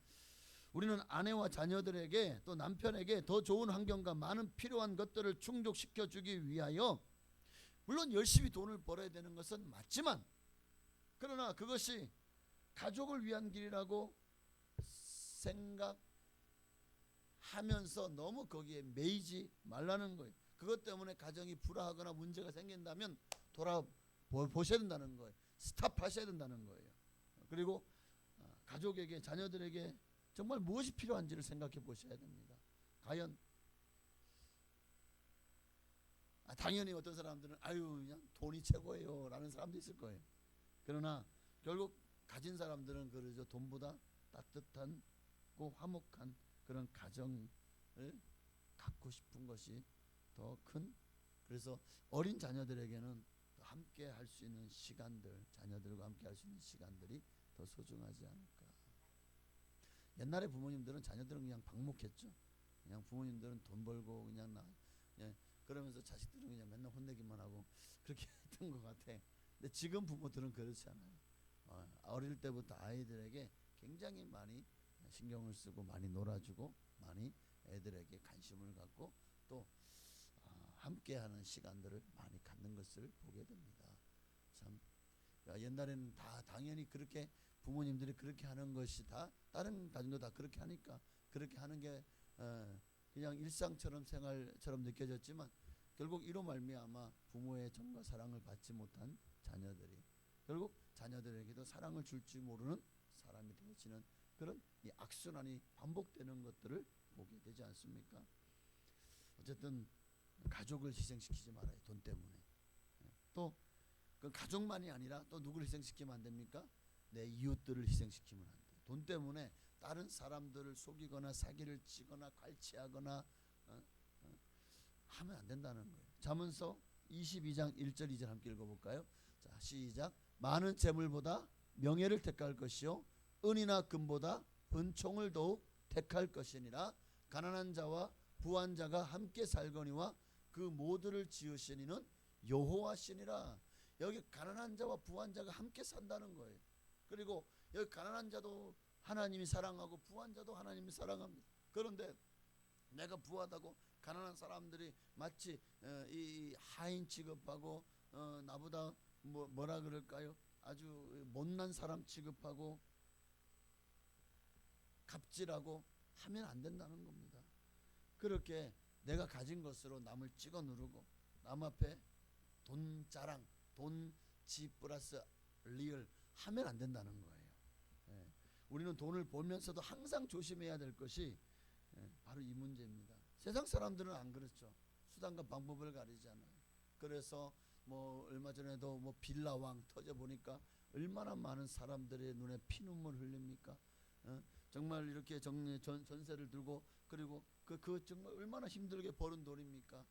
우리는 아내와 자녀들에게 또 남편에게 더 좋은 환경과 많은 필요한 것들을 충족시켜 주기 위하여 물론 열심히 돈을 벌어야 되는 것은 맞지만, 그러나 그것이 가족을 위한 길이라고 생각하면서 너무 거기에 매이지 말라는 거예요. 그것 때문에 가정이 불화하거나 문제가 생긴다면 돌아보셔야 된다는 거예요. 스탑하셔야 된다는 거예요. 그리고 가족에게, 자녀들에게 정말 무엇이 필요한지를 생각해 보셔야 됩니다. 과연 당연히 어떤 사람들은 아유 그냥 돈이 최고예요 라는 사람도 있을 거예요. 그러나 결국 가진 사람들은 그러죠. 돈보다 따뜻하고 화목한 그런 가정을 갖고 싶은 것이 더 큰, 그래서 어린 자녀들에게는 함께 할 수 있는 시간들, 자녀들과 함께 할 수 있는 시간들이 더 소중하지 않을까. 옛날에 부모님들은 자녀들은 그냥 방목했죠. 그냥 부모님들은 돈 벌고 그냥 그러면서 자식들은 그냥 맨날 혼내기만 하고 그렇게 했던 것 같아. 근데 지금 부모들은 그렇지 않아요. 어릴 때부터 아이들에게 굉장히 많이 신경을 쓰고 많이 놀아주고 많이 애들에게 관심을 갖고 또 함께하는 시간들을 많이 갖는 것을 보게 됩니다. 참 옛날에는 다 당연히 그렇게 부모님들이 그렇게 하는 것이 다 다른 가정도 다 그렇게 하니까 그렇게 하는 게 그냥 일상처럼 생활처럼 느껴졌지만 결국 이로 말미암아 부모의 정과 사랑을 받지 못한 자녀들이 결국 자녀들에게도 사랑을 줄지 모르는 사람이 되어지는 그런 이 악순환이 반복되는 것들을 보게 되지 않습니까? 어쨌든 가족을 희생시키지 말아요. 돈 때문에. 또 그 가족만이 아니라 또 누구를 희생시키면 안 됩니까? 내 이웃들을 희생시키면 안 돼요. 돈 때문에 다른 사람들을 속이거나 사기를 치거나 갈취하거나 하면 안 된다는 거예요. 잠언서 22장 1절 2절 함께 읽어볼까요? 자, 시작. 많은 재물보다 명예를 택할 것이요 은이나 금보다 은총을 더욱 택할 것이니라. 가난한 자와 부한 자가 함께 살거니와 그 모두를 지으신 이는 여호와시니라. 여기 가난한 자와 부한 자가 함께 산다는 거예요. 그리고 여기 가난한 자도 하나님이 사랑하고 부한 자도 하나님이 사랑합니다. 그런데 내가 부하다고 가난한 사람들이 마치 이 하인 취급하고 나보다 뭐라 그럴까요? 아주 못난 사람 취급하고 갑질하고 하면 안 된다는 겁니다. 그렇게 내가 가진 것으로 남을 찍어 누르고 남 앞에 돈 자랑, 돈 지 플러스 리얼 하면 안 된다는 거예요. 우리는 돈을 벌면서도 항상 조심해야 될 것이 바로 이 문제입니다. 세상 사람들은 안 그렇죠. 수단과 방법을 가리지 않아요. 그래서 뭐 얼마 전에도 뭐 빌라왕 터져 보니까 얼마나 많은 사람들의 눈에 피눈물 흘립니까? 정말 이렇게 전세를 들고 그리고 그 정말 얼마나 힘들게 벌은 돈입니까?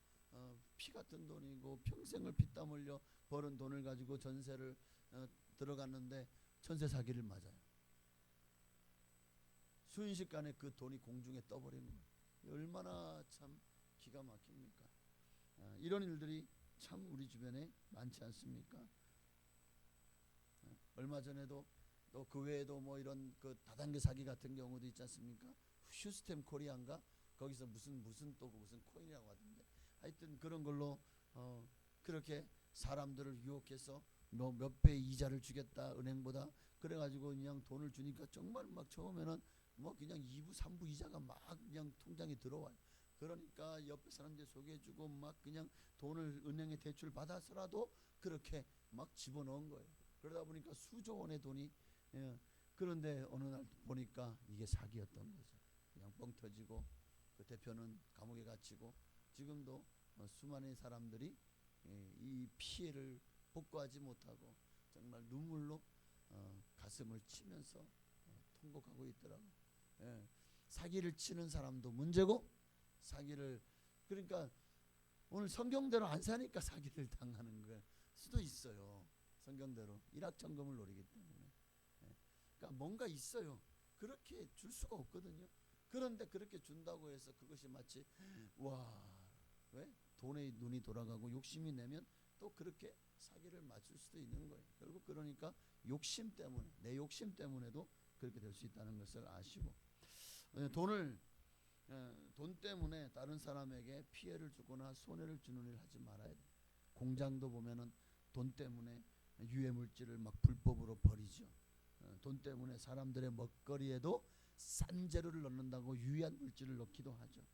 피 같은 돈이고 평생을 피땀 흘려 벌은 돈을 가지고 전세를 들어갔는데 전세 사기를 맞아요. 순식간에 그 돈이 공중에 떠버리는 거예요. 얼마나 참 기가 막힙니까? 이런 일들이 참 우리 주변에 많지 않습니까? 얼마 전에도 또 그 외에도 뭐 이런 그 다단계 사기 같은 경우도 있지 않습니까? 휴스템 코리안가 거기서 무슨 또 무슨 코인이라고 하던데, 하여튼 그런 걸로 그렇게 사람들을 유혹해서 뭐 몇 배 이자를 주겠다 은행보다, 그래가지고 그냥 돈을 주니까 정말 막 처음에는 뭐 그냥 2부 3부 이자가 막 그냥 통장에 들어와요. 그러니까 옆에 사람들 소개해주고 막 그냥 돈을 은행에 대출 받아서라도 그렇게 막 집어넣은 거예요. 그러다 보니까 수조 원의 돈이, 그런데 어느 날 보니까 이게 사기였던 거죠. 그냥 뻥 터지고 그 대표는 감옥에 갇히고 지금도 수많은 사람들이 이 피해를 복구하지 못하고 정말 눈물로 가슴을 치면서 통곡하고 있더라고요. 사기를 치는 사람도 문제고, 사기를, 그러니까 오늘 성경대로 안 사니까 사기를 당하는 걸 수도 있어요. 성경대로 일확천금을 노리기 때문에. 그러니까 뭔가 있어요. 그렇게 줄 수가 없거든요. 그런데 그렇게 준다고 해서 그것이 마치 와, 왜 돈에 눈이 돌아가고 욕심이 내면 또 그렇게 사기를 맞출 수도 있는 거예요. 결국 그러니까 욕심 때문에, 내 욕심 때문에도 그렇게 될 수 있다는 것을 아시고, 돈 때문에 다른 사람에게 피해를 주거나 손해를 주는 일을 하지 말아야 돼. 공장도 보면은 돈 때문에 유해 물질을 막 불법으로 버리죠. 돈 때문에 사람들의 먹거리에도 싼 재료를 넣는다고 유해한 물질을 넣기도 하죠.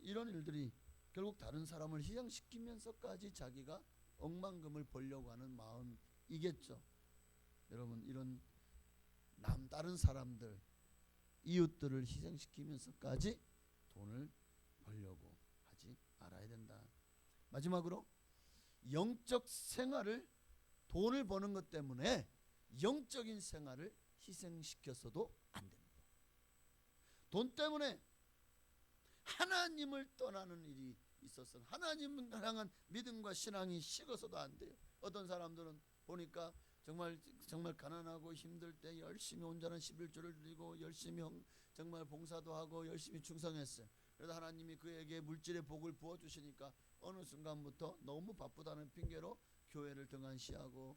이런 일들이 결국 다른 사람을 희생시키면서까지 자기가 억만금을 벌려고 하는 마음이겠죠. 여러분, 이런 다른 사람들, 이웃들을 희생시키면서까지 돈을 벌려고 하지 말아야 된다. 마지막으로 영적 생활을, 돈을 버는 것 때문에 영적인 생활을 희생시켜서도 안 됩니다. 돈 때문에 하나님을 떠나는 일이 있어서 하나님을 향한 믿음과 신앙이 식어서도 안 돼요. 어떤 사람들은 보니까 정말 가난하고 힘들 때 열심히 온전한 11조를 드리고 열심히 정말 봉사도 하고 열심히 충성했어요. 그래서 하나님이 그에게 물질의 복을 부어주시니까 어느 순간부터 너무 바쁘다는 핑계로 교회를 등한시하고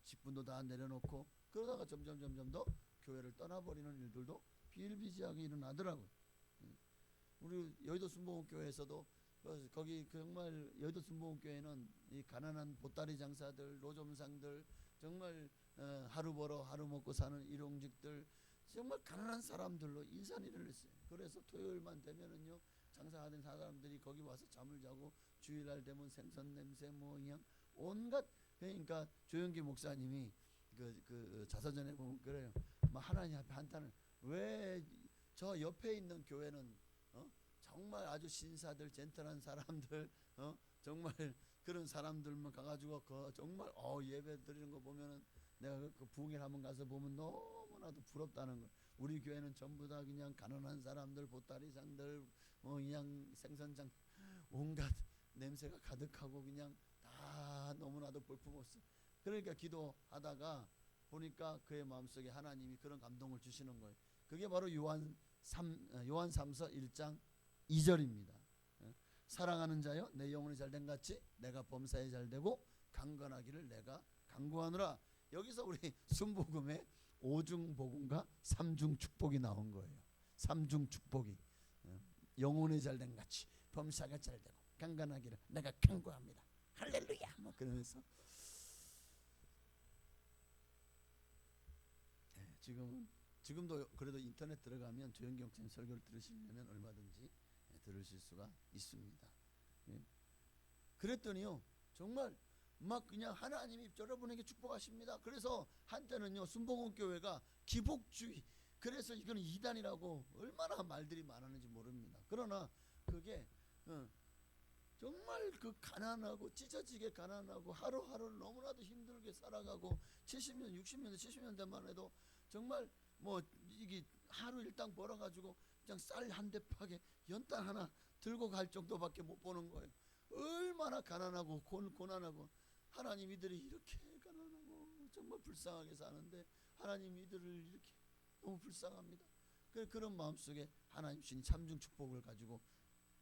직분도 다 내려놓고, 그러다가 점점 더 교회를 떠나버리는 일들도 비일비재하게 일어나더라고요. 우리 여의도 순복음교회에서도 거기 정말 여의도 순복음교회는 이 가난한 보따리 장사들, 노점상들, 정말 하루 벌어 하루 먹고 사는 일용직들, 정말 가난한 사람들로 인산일을 했어요. 그래서 토요일만 되면은요, 장사하는 사람들이 거기 와서 잠을 자고 주일날 되면 생선 냄새 뭐 그냥 온갖, 그러니까 조영기 목사님이 그 자서전에 보면 그래요. 막 하나님 앞에 한탄을, 왜 저 옆에 있는 교회는 정말 아주 신사들, 젠틀한 사람들, 정말 그런 사람들만 가가지고 정말 예배 드리는 거 보면은 내가 그 부흥회 한번 가서 보면 너무나도 부럽다는 거. 우리 교회는 전부 다 그냥 가난한 사람들, 보따리상들, 그냥 생선장 온갖 냄새가 가득하고 그냥 다 너무나도 볼품없어. 그러니까 기도하다가 보니까 그의 마음속에 하나님이 그런 감동을 주시는 거예요. 그게 바로 요한 3서 1장 2절입니다. 사랑하는 자여, 내 영혼이 잘된 같이 내가 범사에 잘되고 강건하기를 내가 간구하노라. 여기서 우리 순복음에 5중 복음과 3중 축복이 나온 거예요. 3중 축복이, 영혼이 잘된 같이 범사가 잘되고 강건하기를 내가 간구합니다. 할렐루야. 뭐 그러면서 지금도 그래도 인터넷 들어가면 조영기 목사님 설교를 들으시려면 얼마든지 들으실 수가 있습니다. 그랬더니요, 정말 막 그냥 하나님이 여러분에게 축복하십니다. 그래서 한때는요, 순복음교회가 기복주의, 그래서 이거는 이단이라고 얼마나 말들이 많았는지 모릅니다. 그러나 그게 정말 그 가난하고 찢어지게 가난하고 하루하루를 너무나도 힘들게 살아가고 70년, 60년, 70년 대만 해도 정말 뭐 이게 하루 일당 벌어가지고 그냥 쌀 한 대 파게 연탄 하나 들고 갈 정도밖에 못 보는 거예요. 얼마나 가난하고 고난하고, 하나님 이들이 이렇게 가난하고 정말 불쌍하게 사는데 하나님 이들을 이렇게 너무 불쌍합니다. 그런 마음속에 하나님 주신 참중 축복을 가지고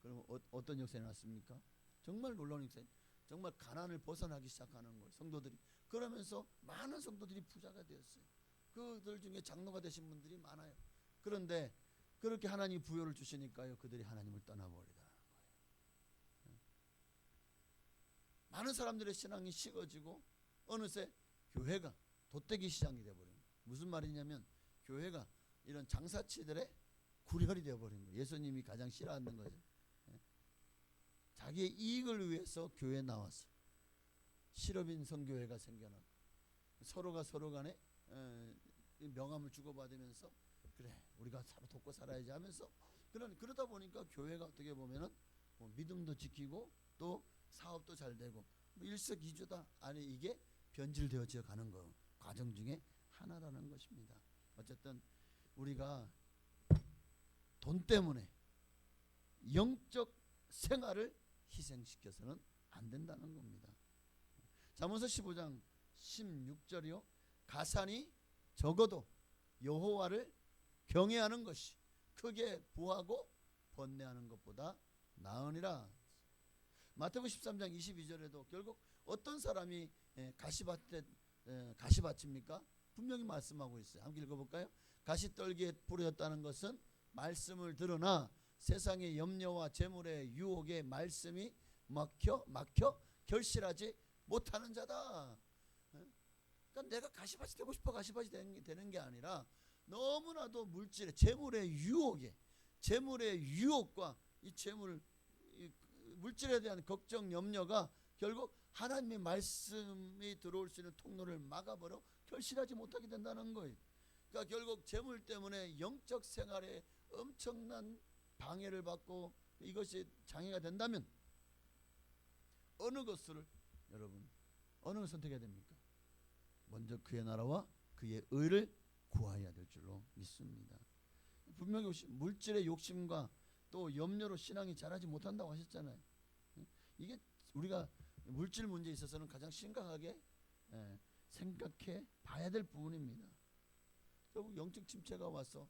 그럼 어떤 역사에 났습니까? 정말 놀라운 역사에 정말 가난을 벗어나기 시작하는 거예요. 성도들이. 그러면서 많은 성도들이 부자가 되었어요. 그들 중에 장로가 되신 분들이 많아요. 그런데 그렇게 하나님이 부여를 주시니까요, 그들이 하나님을 떠나버리더라는 거예요. 많은 사람들의 신앙이 식어지고 어느새 교회가 돛대기 시장이 되어버린 거예요. 무슨 말이냐면 교회가 이런 장사치들의 구렬이 되어버린 거예요. 예수님이 가장 싫어하는 거죠. 자기의 이익을 위해서 교회에 나와서 실업인 성교회가 생겨나고 서로가 서로 간에 명함을 주고받으면서 그래 우리가 서로 돕고 살아야지 하면서 그러다 보니까 교회가 어떻게 보면은 뭐 믿음도 지키고 또 사업도 잘 되고 뭐 일석이조다. 아니 이게 변질되어져 가는 거 과정 중에 하나라는 것입니다. 어쨌든 우리가 돈 때문에 영적 생활을 희생시켜서는 안 된다는 겁니다. 잠언서 15장 16절이요. 가산이 적어도 여호와를 경외하는 것이 크게 부하고 번뇌하는 것보다 나으니라. 마태복음 13장 22절에도 결국 어떤 사람이 가시밭입니까? 분명히 말씀하고 있어요. 함께 읽어볼까요? 가시떨기에 뿌려졌다는 것은 말씀을 들으나 세상의 염려와 재물의 유혹에 말씀이 막혀 결실하지 못하는 자다. 그러니까 내가 가시밭이 되고 싶어 가시밭이 되는 게 아니라 너무나도 물질의 재물의 유혹과 이 물질에 대한 걱정 염려가 결국 하나님의 말씀이 들어올 수 있는 통로를 막아버려 결실하지 못하게 된다는 거예요. 그러니까 결국 재물 때문에 영적 생활에 엄청난 방해를 받고 이것이 장애가 된다면 어느 것을 선택해야 됩니까? 먼저 그의 나라와 그의 의를 구하여야 될 줄로 믿습니다. 분명히 물질의 욕심과 또 염려로 신앙이 자라지 못한다고 하셨잖아요. 이게 우리가 물질 문제에 있어서는 가장 심각하게 생각해 봐야 될 부분입니다. 결국 영적 침체가 와서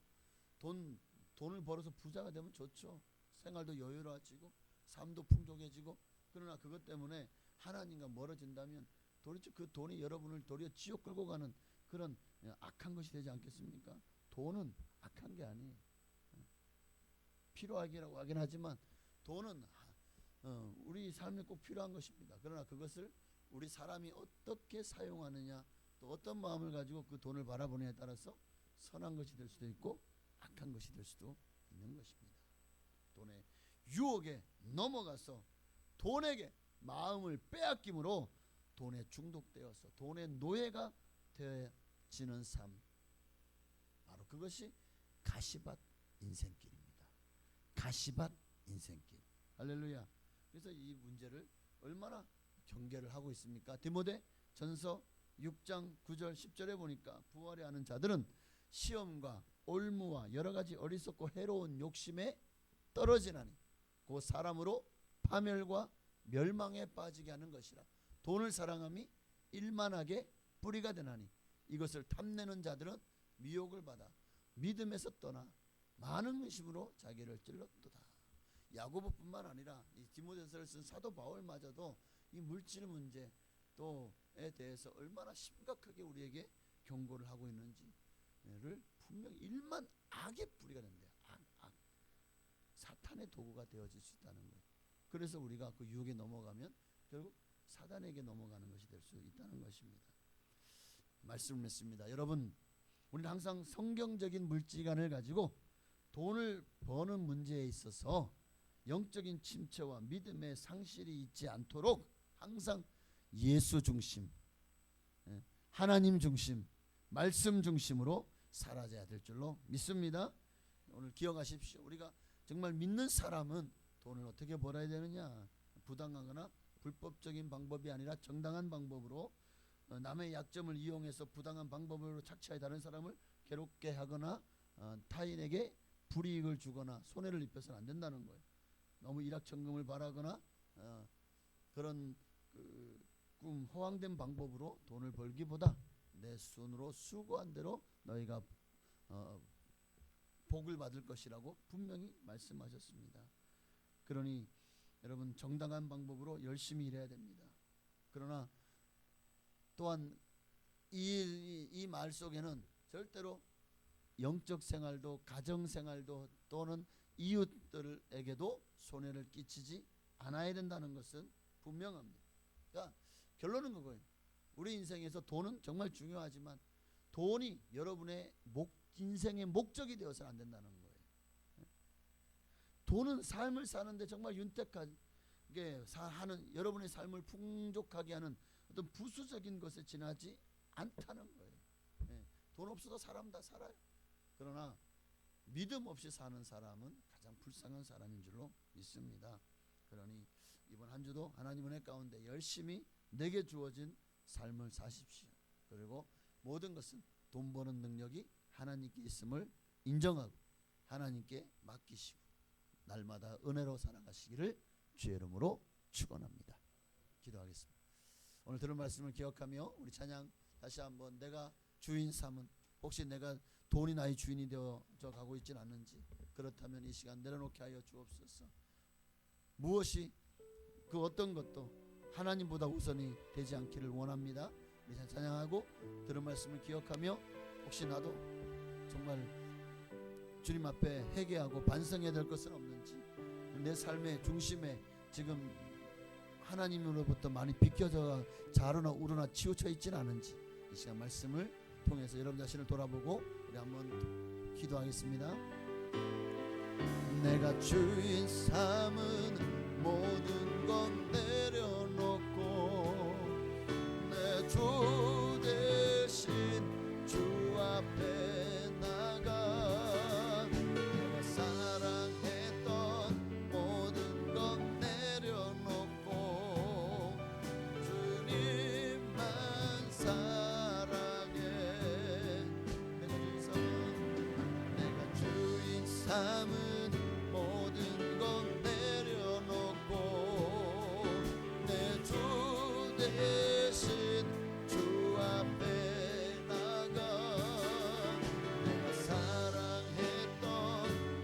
돈을 벌어서 부자가 되면 좋죠. 생활도 여유로워지고 삶도 풍족해지고 그러나 그것 때문에 하나님과 멀어진다면 도대체 그 돈이 여러분을 도리어 지옥 끌고 가는 그런 악한 것이 되지 않겠습니까? 돈은 악한 게 아니에요. 필요하기라고 하긴 하지만 돈은 우리 삶에 꼭 필요한 것입니다. 그러나 그것을 우리 사람이 어떻게 사용하느냐 또 어떤 마음을 가지고 그 돈을 바라보느냐에 따라서 선한 것이 될 수도 있고 악한 것이 될 수도 있는 것입니다. 돈의 유혹에 넘어가서 돈에게 마음을 빼앗김으로 돈에 중독되어서 돈의 노예가 되어지는 삶, 바로 그것이 가시밭 인생길입니다. 가시밭 인생길. 할렐루야. 그래서 이 문제를 얼마나 경계를 하고 있습니까? 디모데 전서 6장 9절 10절에 보니까 부활해 하는 자들은 시험과 올무와 여러가지 어리석고 해로운 욕심에 떨어지나니 그 사람으로 파멸과 멸망에 빠지게 하는 것이라. 돈을 사랑함이 일만하게 뿌리가 되나니 이것을 탐내는 자들은 미혹을 받아 믿음에서 떠나 많은 의심으로 자기를 찔렀도다. 야고보뿐만 아니라 이 디모데서를 쓴 사도 바울마저도 이 물질 문제 또에 대해서 얼마나 심각하게 우리에게 경고를 하고 있는지를 분명히 일만 악의 뿌리가 된대요. 악. 사탄의 도구가 되어질 수 있다는 거예요. 그래서 우리가 그 유혹에 넘어가면 결국 사단에게 넘어가는 것이 될 수 있다는 것입니다. 말씀을 했습니다. 여러분, 우리는 항상 성경적인 물질관을 가지고 돈을 버는 문제에 있어서 영적인 침체와 믿음의 상실이 있지 않도록 항상 예수 중심, 하나님 중심, 말씀 중심으로 살아가야 될 줄로 믿습니다. 오늘 기억하십시오. 우리가 정말 믿는 사람은 돈을 어떻게 벌어야 되느냐? 부당하거나 불법적인 방법이 아니라 정당한 방법으로 남의 약점을 이용해서 부당한 방법으로 착취하여 다른 사람을 괴롭게 하거나 타인에게 불이익을 주거나 손해를 입혀서는 안 된다는 거예요. 너무 일확천금을 바라거나 그런 꿈 허황된 방법으로 돈을 벌기보다 내 손으로 수고한 대로 너희가 복을 받을 것이라고 분명히 말씀하셨습니다. 그러니 여러분 정당한 방법으로 열심히 일해야 됩니다. 그러나 또한 이 말 속에는 절대로 영적 생활도 가정 생활도 또는 이웃들에게도 손해를 끼치지 않아야 된다는 것은 분명합니다. 그러니까 결론은 그거예요. 우리 인생에서 돈은 정말 중요하지만 돈이 여러분의 인생의 목적이 되어서는 안 된다는 거예요. 돈은 삶을 사는데 정말 윤택하게 하는, 여러분의 삶을 풍족하게 하는 어떤 부수적인 것에 지나지 않다는 거예요. 돈 없어도 사람 다 살아요. 그러나 믿음 없이 사는 사람은 가장 불쌍한 사람인 줄로 믿습니다. 그러니 이번 한 주도 하나님 은혜 가운데 열심히 내게 주어진 삶을 사십시오. 그리고 모든 것은 돈 버는 능력이 하나님께 있음을 인정하고 하나님께 맡기시고 날마다 은혜로 살아가시기를 주의 이름으로 축원합니다. 기도하겠습니다. 오늘 들은 말씀을 기억하며 우리 찬양 다시 한번 내가 주인 삼은, 혹시 내가 돈이 나의 주인이 되어져 가고 있지는 않는지, 그렇다면 이 시간 내려놓게 하여 주옵소서. 무엇이 그 어떤 것도 하나님보다 우선이 되지 않기를 원합니다. 우리 찬양하고 들은 말씀을 기억하며 혹시 나도 정말 주님 앞에 회개하고 반성해야 될 것은 없는지, 내 삶의 중심에 지금 하나님으로부터 많이 비켜져 자르나 우러나 치우쳐 있지는 않은지 이 시간 말씀을 통해서 여러분 자신을 돌아보고 우리 한번 기도하겠습니다. 내가 주인 삼은 모든 건 내려놓고 내 주 대신 주 앞에 나가 내가 사랑했던 모든 건 내려놓고 주님만 사랑해. 내가 주인 삼은 모든 건 내려놓고 내 주 대신 주 앞에 나가 내가 사랑했던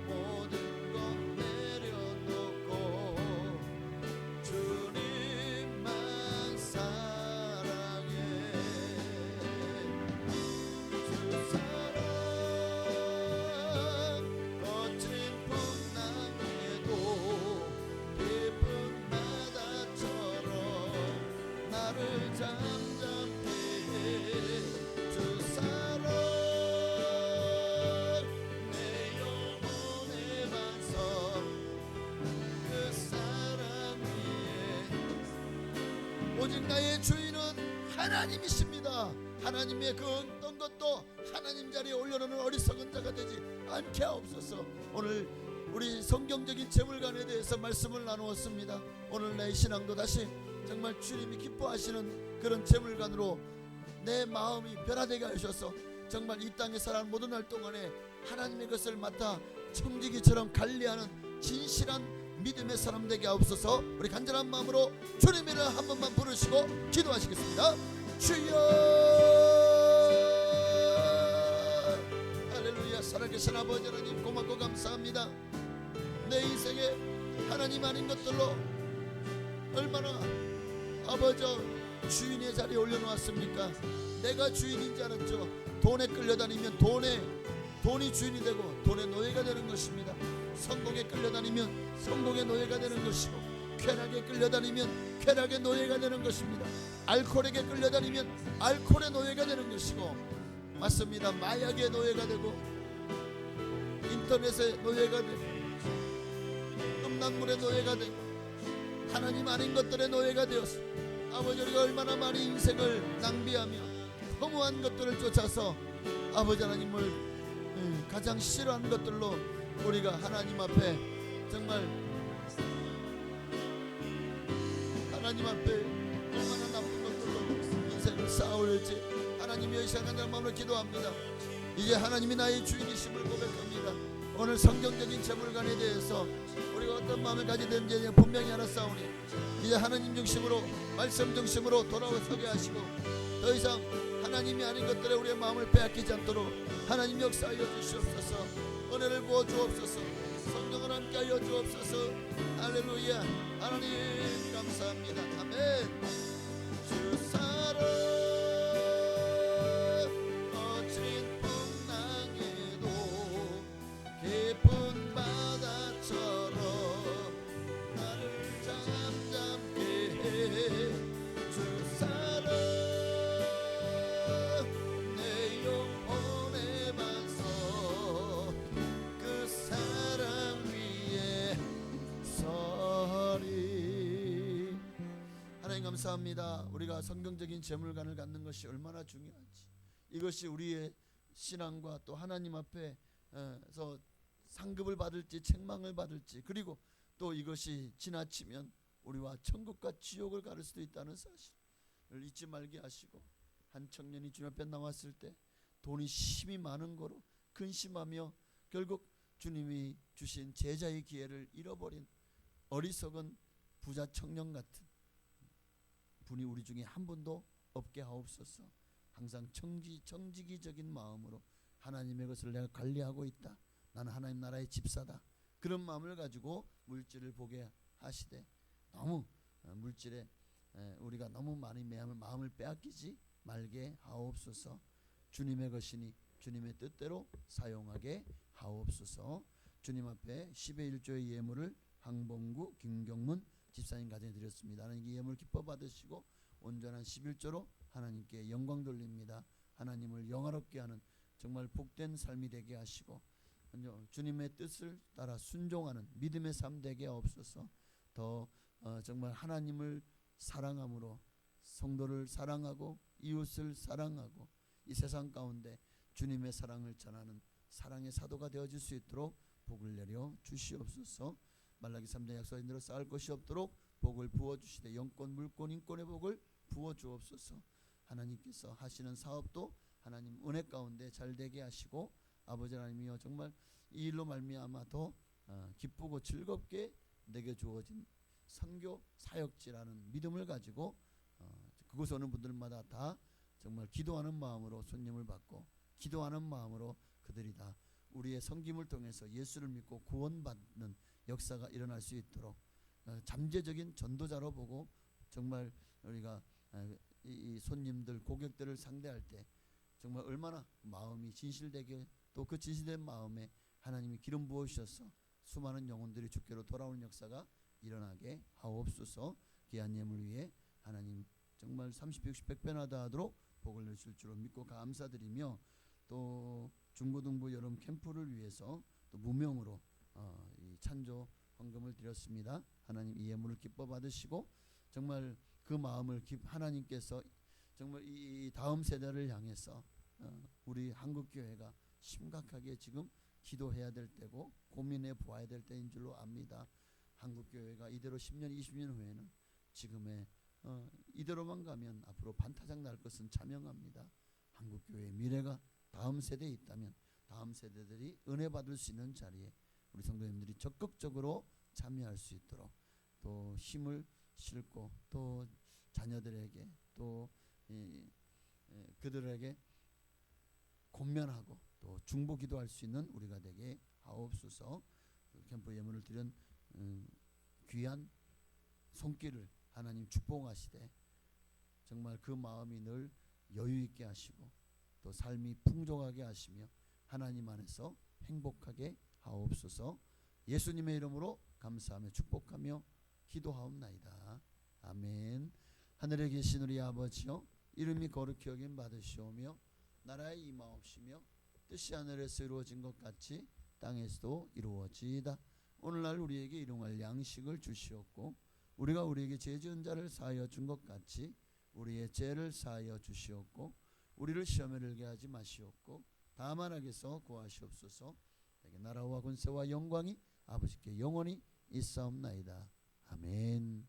모든 건 내려놓고 주님만 사랑해. 주 사랑 거친 풍랑에도 깊은 바다처럼 나를 잠잠케 해. 주 사랑 내 영혼의 반석 그 사랑 위에 오직 나의 주인은 하나님이십니다. 하나님의 그 어떤 것도 하나님 자리에 올려놓는 어리석은 자가 되지 않게 하옵소서. 오늘 우리 성경적인 재물관에 대해서 말씀을 나누었습니다. 오늘 내 신앙도 다시 정말 주님이 기뻐하시는 그런 재물관으로 내 마음이 변화되게 하셔서 정말 이 땅에 살아가는 모든 날 동안에 하나님의 것을 맡아 청지기처럼 관리하는 진실한 믿음의 사람 되게 하옵소서. 우리 간절한 마음으로 주님의 이름 한 번만 부르시고 기도하시겠습니다. 주여 할렐루야. 살아계신 아버지 하나님 고맙고 감사합니다. 내 인생에 하나님 아닌 것들로 얼마나 아버지 주인의 자리에 올려놓았습니까? 내가 주인인 줄 알았죠. 돈에 끌려다니면 돈이 주인이 되고 돈의 노예가 되는 것입니다. 성공에 끌려다니면 성공의 노예가 되는 것이고 쾌락에 끌려다니면 쾌락의 노예가 되는 것입니다. 알코올에게 끌려다니면 알코올의 노예가 되는 것이고 맞습니다. 마약의 노예가 되고 인터넷의 노예가 되고 음란물의 노예가 되고 하나님 아닌 것들의 노예가 되었어. 아버지 우리가 얼마나 많이 인생을 낭비하며 허무한 것들을 쫓아서 아버지 하나님을 가장 싫어하는 것들로 우리가 하나님 앞에 정말 하나님 앞에 얼마나 나쁜 것들로 인생을 쌓아올지 하나님이 이 시간 마음으로 기도합니다. 이제 하나님이 나의 주인이심을 고백합니다. 오늘 성경적인 재물관에 대해서 우리가 어떤 마음을 가지든지 분명히 알았사오니 이제 하나님 중심으로 말씀 중심으로 돌아서게 하시고 더 이상 하나님이 아닌 것들에 우리의 마음을 빼앗기지 않도록 하나님 역사하여 주시옵소서. 은혜를 부어 주옵소서. 성령을 함께하여 주옵소서. 할렐루야. 하나님 감사합니다. 아멘. 주 사랑 거친 풍랑에도 깊은 바다처럼 나를 잠잠케 해. 주 사랑 내 영혼의 반석 그 사랑 위에 서리. 하나님 감사합니다. 우리가 성경적인 재물관을 갖는 것이 얼마나 중요한지, 이것이 우리의 신앙과 또 하나님 앞에서 상급을 받을지 책망을 받을지, 그리고 또 이것이 지나치면 우리와 천국과 지옥을 가를 수도 있다는 사실을 잊지 말게 하시고, 한 청년이 주님 앞에 나왔을 때 돈이 심히 많은 거로 근심하며 결국 주님이 주신 제자의 기회를 잃어버린 어리석은 부자 청년 같은 분이 우리 중에 한 분도 없게 하옵소서. 항상 정직이적인 마음으로 하나님의 것을 내가 관리하고 있다, 나는 하나님 나라의 집사다, 그런 마음을 가지고 물질을 보게 하시되, 너무 물질에 우리가 너무 많이 마음을 빼앗기지 말게 하옵소서. 주님의 것이니 주님의 뜻대로 사용하게 하옵소서. 주님 앞에 10의 1조의 예물을 황봉구 김경문 집사님 가정에 드렸습니다. 하나님 이 예물 기뻐 받으시고 온전한 11조로 하나님께 영광 돌립니다. 하나님을 영화롭게 하는 정말 복된 삶이 되게 하시고, 주님의 뜻을 따라 순종하는 믿음의 삶 되게 없어서 더 정말 하나님을 사랑함으로 성도를 사랑하고 이웃을 사랑하고 이 세상 가운데 주님의 사랑을 전하는 사랑의 사도가 되어질 수 있도록 복을 내려 주시옵소서. 말라기 3장 약속인 대로 쌓을 것이 없도록 복을 부어주시되 영권 물권 인권의 복을 부어주옵소서. 하나님께서 하시는 사업도 하나님 은혜 가운데 잘 되게 하시고, 아버지 하나님이여 정말 이 일로 말미암아 더 기쁘고 즐겁게 내게 주어진 선교 사역지라는 믿음을 가지고 그곳에 오는 분들마다 다 정말 기도하는 마음으로 손님을 받고, 기도하는 마음으로 그들이 다 우리의 섬김을 통해서 예수를 믿고 구원받는 역사가 일어날 수 있도록 잠재적인 전도자로 보고, 정말 우리가 이 손님들 고객들을 상대할 때 정말 얼마나 마음이 진실되게, 또 그 진실된 마음에 하나님이 기름 부어주셔서 수많은 영혼들이 주께로 돌아오는 역사가 일어나게 하옵소서. 귀한 예물 위에 하나님 정말 30, 60, 100배나 더하도록 복을 내실 줄로 믿고 감사드리며, 또 중고등부 여름 캠프를 위해서 또 무명으로 이 찬조 헌금을 드렸습니다. 하나님 이 예물을 기뻐 받으시고, 정말 그 마음을 하나님께서 정말 이 다음 세대를 향해서 우리 한국교회가 심각하게 지금 기도해야 될 때고 고민해 보아야 될 때인 줄로 압니다. 한국교회가 이대로 10년 20년 후에는 지금의 이대로만 가면 앞으로 반타작 날 것은 자명합니다. 한국교회의 미래가 다음 세대에 있다면 다음 세대들이 은혜 받을 수 있는 자리에 우리 성도님들이 적극적으로 참여할 수 있도록 또 힘을 싣고, 또 자녀들에게 또 그들에게 권면하고 또 중보 기도할 수 있는 우리가 되게 하옵소서. 캠프 예물을 드린 귀한 손길을 하나님 축복하시되 정말 그 마음이 늘 여유 있게 하시고 또 삶이 풍족하게 하시며 하나님 안에서 행복하게 하옵소서. 예수님의 이름으로 감사하며 축복하며 기도하옵나이다. 아멘. 하늘에 계신 우리 아버지여, 이름이 거룩히 여김 받으시오며 나라의 임하옵시며 뜻이 하늘에서 이루어진 것 같이 땅에서도 이루어지이다. 오늘날 우리에게 일용할 양식을 주시옵고, 우리가 우리에게 죄 지은 자를 사하여 준 것 같이 우리의 죄를 사하여 주시옵고, 우리를 시험에 들게 하지 마시옵고 다만 악에서 구하시옵소서. 내게 나라와 권세와 영광이 아버지께 영원히 있사옵나이다. 아멘.